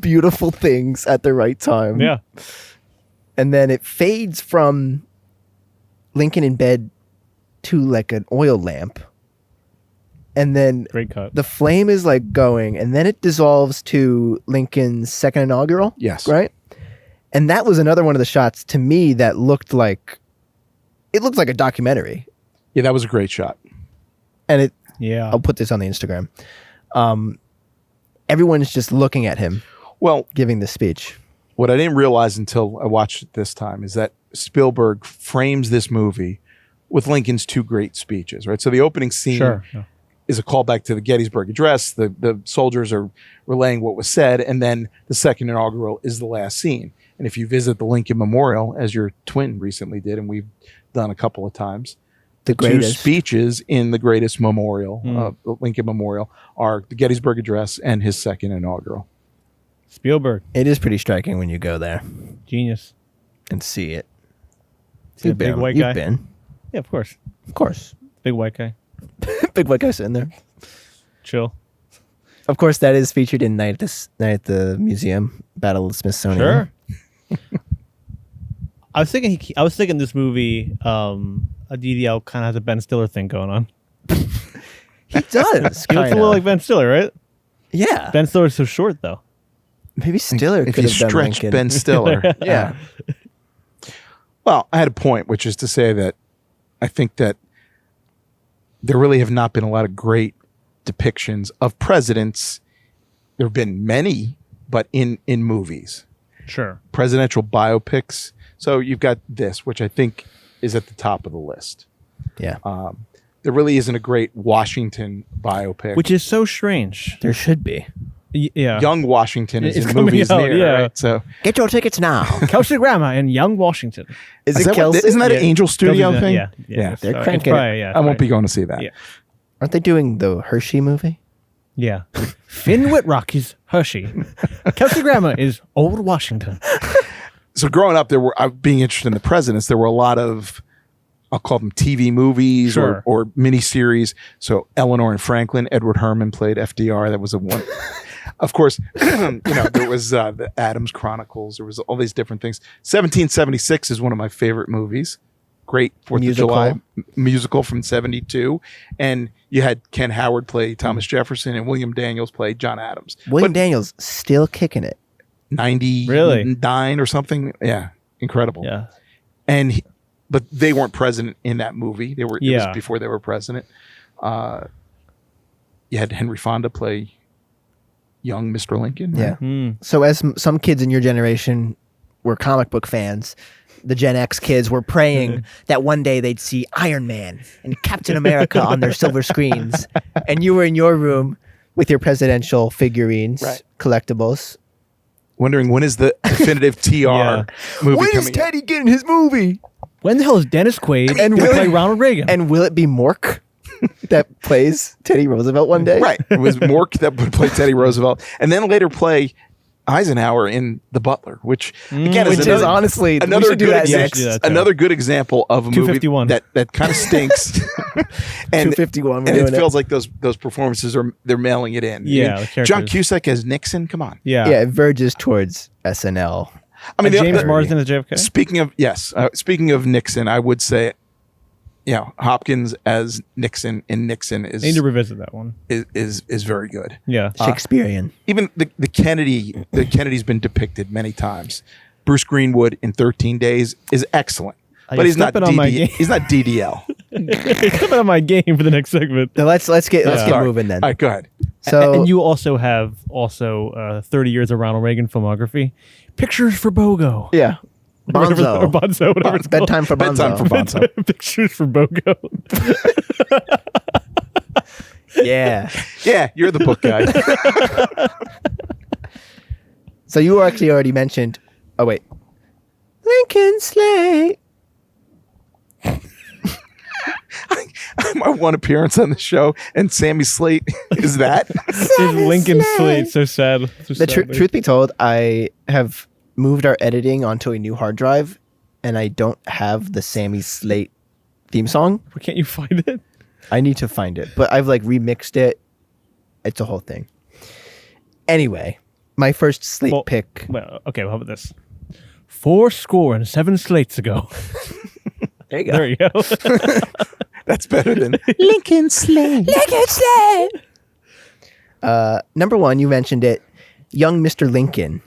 beautiful things at the right time. Yeah. And then it fades from Lincoln in bed to like an oil lamp. And then Great cut. the flame is like going, and then it dissolves to Lincoln's second inaugural. Yes. Right? And that was another one of the shots to me that looked like a documentary. Yeah, that was a great shot. And Yeah. I'll put this on the Instagram. Everyone's just looking at him Well, giving the speech. what I didn't realize until I watched it this time is that Spielberg frames this movie with Lincoln's two great speeches, right? So the opening scene Sure. Yeah. is a callback to the Gettysburg Address. The soldiers are relaying what was said, and then the second inaugural is the last scene. And if you visit the Lincoln Memorial, as your twin recently did, and we've done a couple of times, The two greatest. speeches in the greatest memorial, the Lincoln Memorial, are the Gettysburg Address and his second inaugural. Spielberg. It is pretty striking when you go there Genius. and see it. See a big white guy. You've been. Yeah, of course. Of course. Big white guy. Big white guy sitting there. Chill. Of course, that is featured in Night at the Museum, Battle of the Smithsonian. Sure. I was thinking this movie, a DDL kind of has a Ben Stiller thing going on. He does. He looks a little like Ben Stiller, right? Yeah. Ben Stiller's so short though. Maybe Stiller If could you have done stretch Lincoln. Ben Stiller. Yeah. Well, I had a point, which is to say that I think that there really have not been a lot of great depictions of presidents. There have been many, but in movies, Sure. presidential biopics. So you've got this, which I think is at the top of the list. Yeah. There really isn't a great Washington biopic. Which is so strange. There should be. Yeah. Young Washington is It's in coming movies out, near, yeah. right? So Get your tickets now. Kelsey Grammer in Young Washington. Is is it that Kelsey? isn't that an Yeah. Angel Studio Kelsey's in- thing? Yeah. They're So cranking it's probably, it. yeah, I won't be going to see that. Yeah. Aren't they doing the Hershey movie? Yeah. Finn Whitrock is Hershey. Kelsey Grammer is Old Washington. So growing up, being interested in the presidents, there were a lot of, I'll call them TV movies Sure. or miniseries. So Eleanor and Franklin, Edward Herman played FDR. That was a one. Of course, there was the Adams Chronicles. There was all these different things. 1776 is one of my favorite movies. Great 4th Musical. of July musical from 72. And you had Ken Howard play Thomas Jefferson and William Daniels play John Adams. William But Daniels still kicking it. 99 Really? or something. Yeah. Incredible. Yeah. But they weren't president in that movie. It was Yeah. before they were president. You had Henry Fonda play young Mr. Lincoln. Right? Yeah. So as some kids in your generation were comic book fans, the Gen X kids were praying that one day they'd see Iron Man and Captain America on their silver screens. And you were in your room with your presidential figurines, Right. collectibles. Wondering when is the definitive TR Yeah. movie When is coming out? Teddy getting his movie? When the hell is Dennis Quaid and really- play Ronald Reagan? And will it be Mork that plays Teddy Roosevelt one day? Right. It was Mork that would play Teddy Roosevelt and then later play Eisenhower in The Butler, which again Which is is honestly, we another should do good that Yeah, next. we should do that. another good example of a movie 251. that kind of stinks. and 251, we're and it doing it. feels like those performances they're mailing it in. Yeah, I mean, the John characters. Cusack as Nixon. Come on. yeah. Yeah, it verges towards SNL. I mean, James Marsden as JFK. Speaking of Nixon, I would say, Hopkins as Nixon in Nixon I need to revisit that one. is very good. Yeah. Shakespearean. Even the Kennedy's been depicted many times. Bruce Greenwood in 13 Days is excellent, but he's not stepping on my game. he's not DDL. Coming on my game for the next segment. Now let's get Sorry. moving then. All right, go ahead. So And you also have 30 years of Ronald Reagan filmography. Pictures for BOGO. yeah, Whatever- or Bonzo. Bonzo, whatever it's called. Bedtime for Bonzo. Bedtime for Bonzo. Pictures for BOGO. Yeah. Yeah, you're the book guy. So you actually already mentioned. Oh wait, Lincoln Sleigh. My one appearance on the show, and Sammy Slate is that. It's Lincoln Slate. So sad. So The sad. truth be told, I have moved our editing onto a new hard drive, and I don't have the Sammy Slate theme song. Why can't you find it? I need to find it, but I've remixed it. It's a whole thing. Anyway, my first Slate Well, pick. Well, okay, well, how about this? 407 slates ago. There you go. There you go. That's better than Lincoln Sleigh. Lincoln Sleigh. Number one, you mentioned it, Young Mr. Lincoln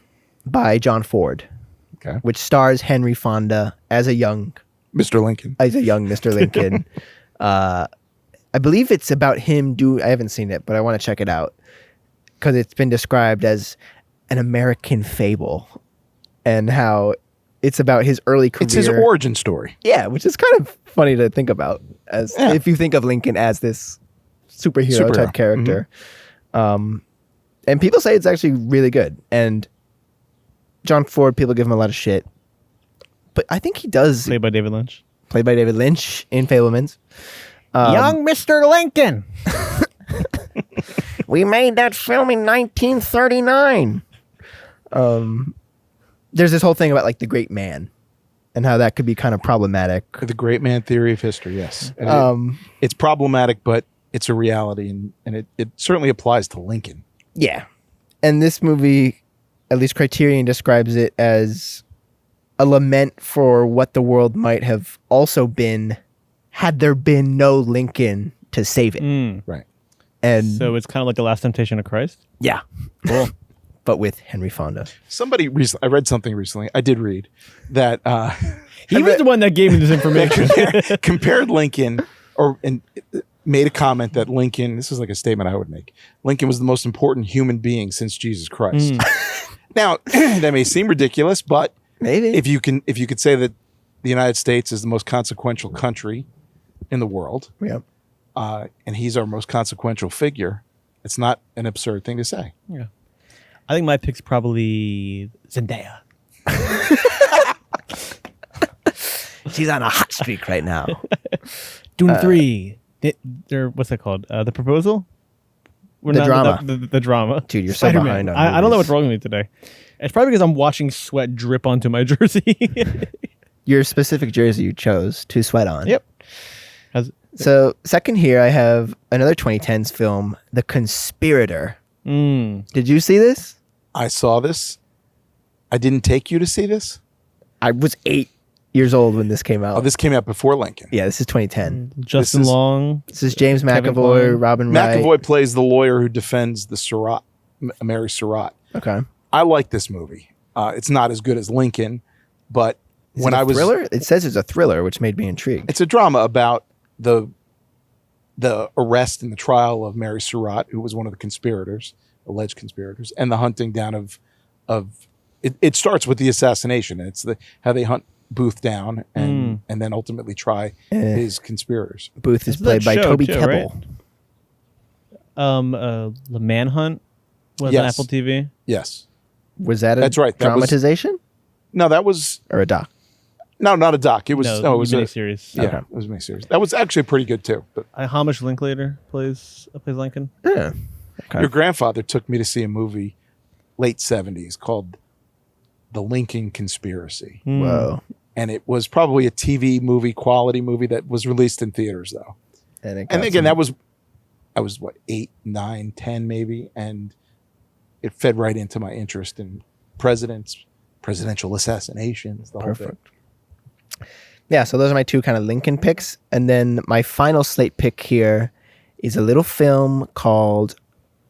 by John Ford, okay, which stars Henry Fonda as a young Mr. Lincoln. Mr. Lincoln. I believe it's about him I haven't seen it, but I want to check it out because it's been described as an American fable and how it's about his early career. It's his origin story. Yeah, which is kind of funny to think about if you think of Lincoln as this superhero type character. And people say it's actually really good. And John Ford, people give him a lot of shit. But I think he does, Played by David Lynch. played by David Lynch in Fablemans. Young Mr. Lincoln. We made that film in 1939. There's this whole thing about the great man and how that could be kind of problematic. The great man theory of history, yes. And it's problematic, but it's a reality, and it certainly applies to Lincoln. Yeah. And this movie, at least Criterion describes it as a lament for what the world might have also been had there been no Lincoln to save it. Right. And So it's kind of like The Last Temptation of Christ. yeah. Cool. But with Henry Fonda. Somebody recently, I read something recently, I did read, that He was the one that gave me this information. compared Lincoln, and made a comment that Lincoln, this is like a statement I would make, Lincoln was the most important human being since Jesus Christ. Now, that may seem ridiculous, but Maybe. if you could say that the United States is the most consequential country in the world, Yeah. and he's our most consequential figure, it's not an absurd thing to say. Yeah. I think my pick's probably Zendaya. She's on a hot streak right now. Dune 3. What's that called? The Proposal? The drama. The drama. Dude, you're so Spider-Man. behind on I don't know movies. what's wrong with me today. It's probably because I'm watching sweat drip onto my jersey. Your specific jersey you chose to sweat on. Yep. So second here, I have another 2010s film, The Conspirator. Did you see this? I saw this. I didn't take you to see this. I was 8 years old when this came out. Oh, this came out before Lincoln. Yeah, this is 2010. Justin is- Long. This is James Kevin McAvoy, Kline. Robin Wright. McAvoy plays the lawyer who defends the Surratt, Mary Surratt. Okay. I like this movie. It's not as good as Lincoln, but Is when it a I was thriller? It says it's a thriller, which made me intrigued. it's a drama about the arrest and the trial of Mary Surratt, who was one of the conspirators, alleged conspirators, and the hunting down of it starts with the assassination. And it's how they hunt Booth down and then ultimately try his conspirators. Booth is Isn't played that by show, Toby too, Kebbell. The Manhunt was on Yes. Apple TV. Yes. Was that a That's right. That was- dramatization No, that was or a doc? not a doc. It was No, it was a miniseries. yeah, Okay. it was a miniseries. That was actually pretty good too. But Hamish Linklater plays Lincoln. Yeah. Okay. your grandfather took me to see a movie late 70s called The Lincoln Conspiracy. Whoa. And it was probably a TV movie, quality movie that was released in theaters though. And, And again, I was what, 8, 9, 10 maybe, and it fed right into my interest in presidential assassinations, the whole thing. Perfect. Yeah, so those are my two kind of Lincoln picks. And then my final slate pick here is a little film called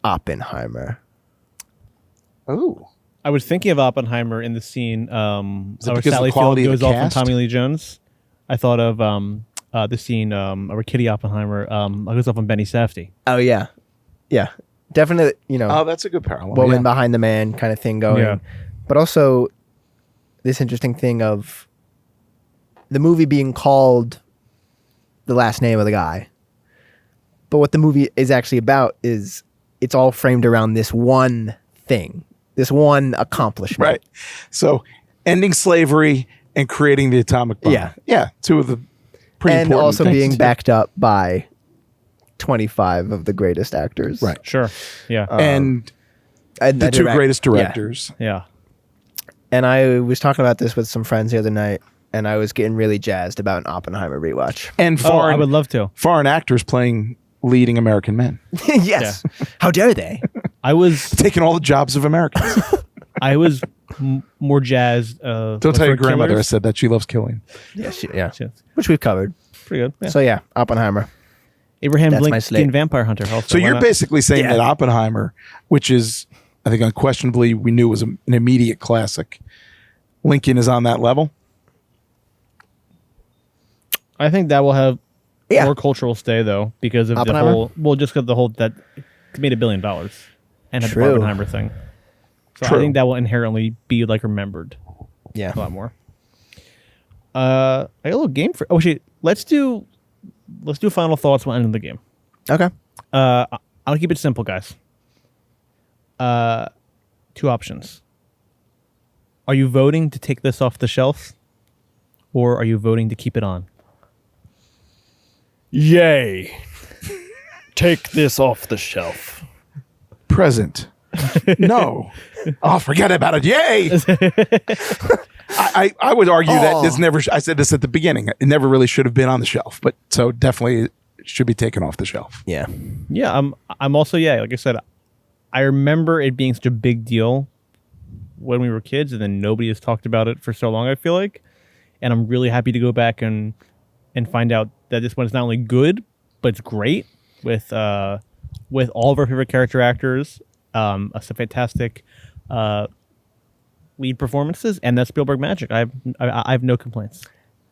Oppenheimer. Oh. I was thinking of Oppenheimer in the scene Is it where because of Sally the quality Field of the goes off on cast? Tommy Lee Jones. I thought of the scene where Kitty Oppenheimer goes off on Benny Safdie. Oh, yeah. Yeah. Definitely, Oh, that's a good parallel. woman yeah. behind the man kind of thing going. Yeah. But also this interesting thing of the movie being called the last name of the guy. But what the movie is actually about is it's all framed around this one thing, this one accomplishment. Right. So ending slavery and creating the atomic bomb. Yeah. Yeah. Two of the pretty And important also things. being backed up by 25 of the greatest actors. Right. Sure. Yeah. And And the two greatest Yeah. directors. yeah. And I was talking about this with some friends the other night, and I was getting really jazzed about an Oppenheimer rewatch. And Oh, I foreign, would love to. foreign actors playing leading American men. Yes. How dare they? I was Taking all the jobs of Americans. more jazzed. Don't tell your grandmother I said that. She loves killing. Yeah. Which we've covered. Pretty good. Yeah. So yeah, Oppenheimer. Abraham that's my Lincoln slate. Vampire Hunter. Also, So why you're not? basically saying Yeah. that Oppenheimer, which is, I think unquestionably we knew was an immediate classic, Lincoln is on that level? I think that will have Yeah. more cultural stay though because of the Oppenheimer? whole. Well, just because the whole that it made $1 billion and had the True. Oppenheimer thing. So True. I think that will inherently be like remembered Yeah. a lot more. I got a little game for. Oh shit! Let's do final thoughts when ending the game. Okay. I'll keep it simple, guys. Two options. Are you voting to take this off the shelf, or are you voting to keep it on? Yay. Take this off the shelf. Present. No. Oh, forget about it. Yay. I would argue that this never, I said this at the beginning, it never really should have been on the shelf, but so definitely it should be taken off the shelf. Yeah. Yeah, I'm also like I said, I remember it being such a big deal when we were kids, and then nobody has talked about it for so long. I feel like, and I'm really happy to go back and find out that this one is not only good, but it's great with all of our favorite character actors, some fantastic lead performances, and that Spielberg magic. I have no complaints.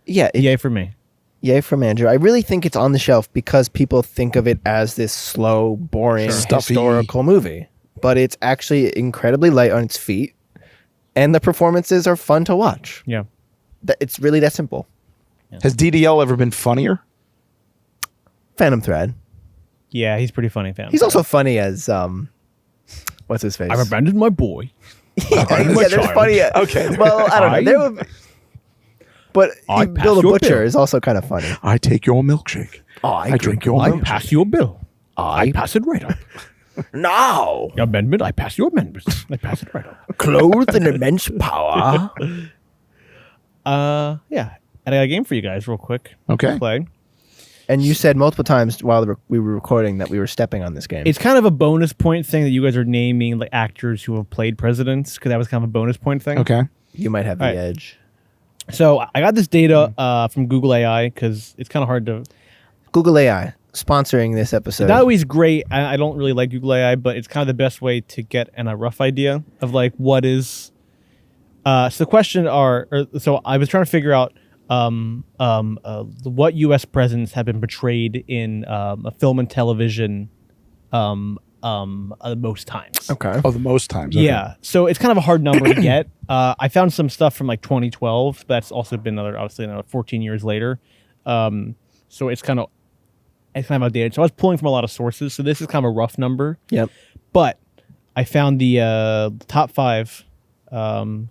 Yeah. Yay for me. Yay from Andrew. I really think it's on the shelf because people think of it as this slow, boring, Stuffy. historical movie. But it's actually incredibly light on its feet, and the performances are fun to watch. Yeah. It's really that simple. Has DDL ever been funnier? Phantom Thread. Yeah, he's pretty funny, fam. He's also funny as what's his face? I've abandoned my boy. yeah, my there's child. funny. Okay. Well, I don't know. There were, but I Bill pass the your Butcher bill. is also kind of funny. I take your milkshake. I drink your I milkshake. pass your bill. I pass it right up. No, Your amendment, I pass your amendment. I pass it right up. clothed in immense power. Yeah. And I got a game for you guys real quick. Okay. To play. And you said multiple times while we were recording that we were stepping on this game. It's kind of a bonus point thing that you guys are naming like actors who have played presidents because that was kind of a bonus point thing. Okay. You might have the All right. edge. So I got this data from Google AI because it's kind of hard to. Google AI sponsoring this episode. Not always great. I don't really like Google AI, but it's kind of the best way to get a rough idea of like what is. So the question so I was trying to figure out what U.S. presidents have been portrayed in a film and television most times. Okay. Oh, the most times. Okay. Yeah, so it's kind of a hard number to get. I found some stuff from like 2012. That's also been obviously another 14 years later. So it's kind of outdated. So I was pulling from a lot of sources. So this is kind of a rough number. Yep. But I found the top 5 who've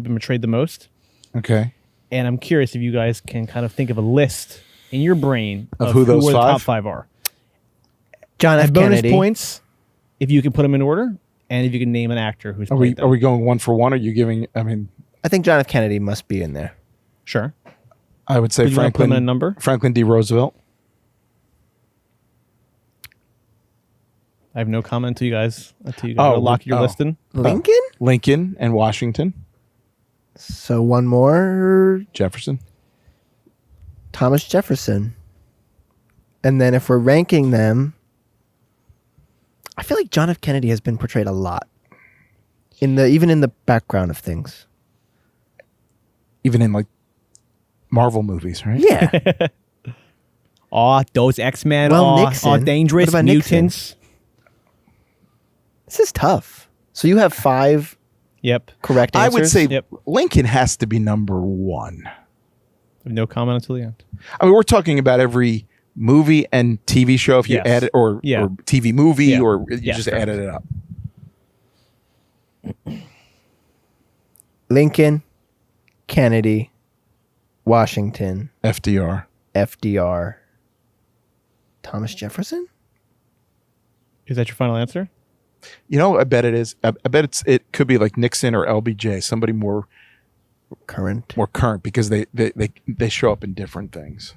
been betrayed the most. Okay. And I'm curious if you guys can kind of think of a list in your brain Of who those the top five? 5 are. John F. And bonus Kennedy. points if you can put them in order, and if you can name an actor who's Are played them. we going one for one? Or are you giving? I mean, I think John F. Kennedy must be in there. Sure. I would say Do you want to put them in a Franklin. number? Franklin D. Roosevelt. I have no comment until you guys Oh, lock your oh. list in. Lincoln? Lincoln and Washington. So one more, Jefferson. Thomas Jefferson. And then if we're ranking them, I feel like John F. Kennedy has been portrayed a lot. Even in the background of things. Even in like Marvel movies, right? Yeah. Oh, those X-Men Well, are Nixon. dangerous What about Nixon? mutants. This is tough. So you have 5 Yep. correct I answers? would say Yep. Lincoln has to be number 1. I have no comment until the end. I mean, we're talking about every movie and TV show if you Yes. add it, or TV movie, Yeah. or you Yeah, just correct. added it up. Lincoln, Kennedy, Washington, FDR. FDR, Thomas Jefferson? Is that your final answer? You know, I bet it is. I bet it could be like Nixon or LBJ, somebody more Current. current, because they show up in different things.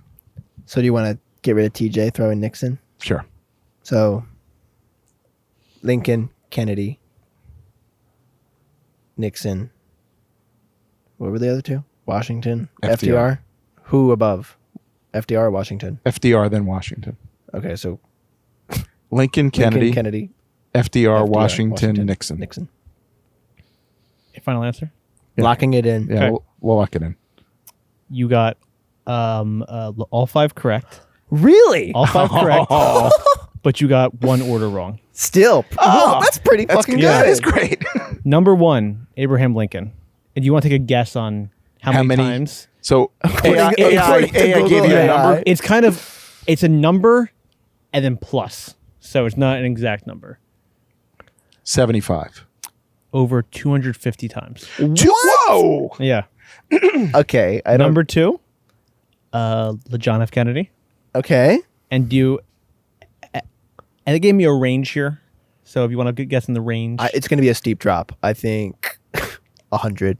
So do you want to get rid of TJ, throw in Nixon? Sure. So Lincoln, Kennedy, Nixon. What were the other 2? Washington, FDR. FDR. Who above? FDR or Washington? FDR, then Washington. Okay, so Lincoln, Kennedy, Lincoln, Kennedy, FDR, FDR, Washington, Nixon. Nixon. Your final answer? Yeah. Locking it in. Yeah, Okay. we'll lock it in. You got all 5 correct. Really? All 5 correct. But you got one order wrong. Still. Oh, that's pretty fucking Yeah, good. that is great. Number 1, Abraham Lincoln. And you want to take a guess on how many times? So According to AI gave Google you a AI. number. It's a number and then plus. So it's not an exact number. 75. Over 250 times. Whoa! Yeah. Okay. I don't. Number 2, John F. Kennedy. Okay. And it gave me a range here. So if you want to guess in the range. It's going to be a steep drop. I think 100.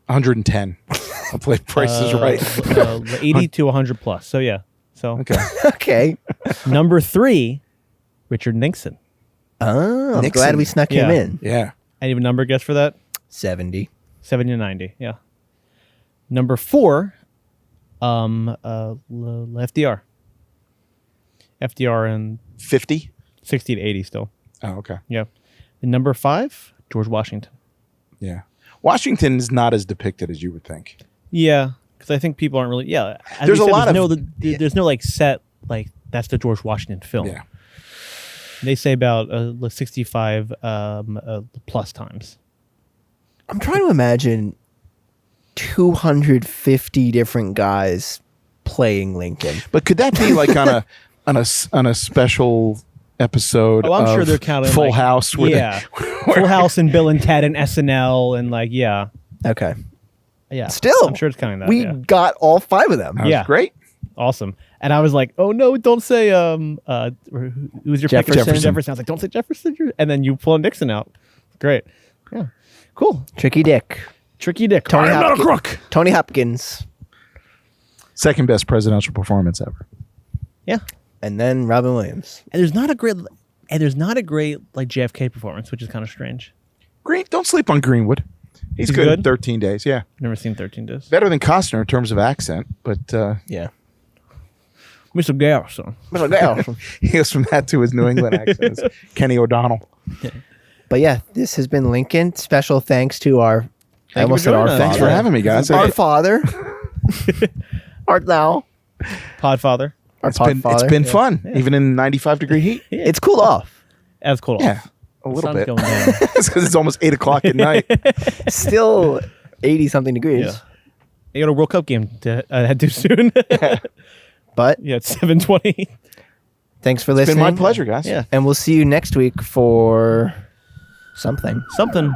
110. I'll play Price is Right. 80 to 100 plus. So yeah. So Okay. Okay. number 3, Richard Nixon. Oh, I'm Nixon. glad we snuck him Yeah. in. Yeah. Any number guess for that? 70. 70 to 90. Yeah. Number 4, FDR. FDR and 50. 60 to 80 still. Oh, okay. Yeah. And number 5, George Washington. Yeah. Washington is not as depicted as you would think. Yeah, because I think people aren't really. Yeah, as There's we a said, lot there's of- no, there's no like set like that's the George Washington film. Yeah. They say about 65 plus times. I'm trying to imagine 250 different guys playing Lincoln. But could that be like on a special episode Oh, I'm sure of they're counting Full like, House. Where yeah, Full House and Bill and Ted and SNL and like yeah. Okay. Yeah. Still, I'm sure it's counting that. we yeah. got all 5 of them. That was Yeah. great. Awesome. And I was like, oh no, don't say who was your pick? Jefferson. Jefferson. I was like, don't say Jefferson. And then you pull Nixon out. Great. Yeah. Cool. Tricky Dick. Tricky Dick. Tony I'm not a Hopkins. crook. Tony Hopkins. Second best presidential performance ever. Yeah. And then Robin Williams. And there's not a great like JFK performance, which is kind of strange. Don't sleep on Greenwood. He's good in 13 days. Yeah. Never seen 13 Days. Better than Costner in terms of accent, but Yeah. Mr. Garrison. he goes from that to his New England accent. It's Kenny O'Donnell. But yeah, this has been Lincoln. Special thanks to our. I almost said our joining us. Thanks for father. having me, guys. Our father. Art thou? Podfather. Our It's been podfather. fun, even in 95-degree heat. It's cooled off. As cool. Yeah, a little Sun's bit. going down. It's because it's almost 8 o'clock at night. Still 80 something degrees. Yeah. You got a World Cup game to head to soon. But Yeah, it's 7:20. thanks for It's listening. been my pleasure, guys. Yeah. And we'll see you next week for something. Something.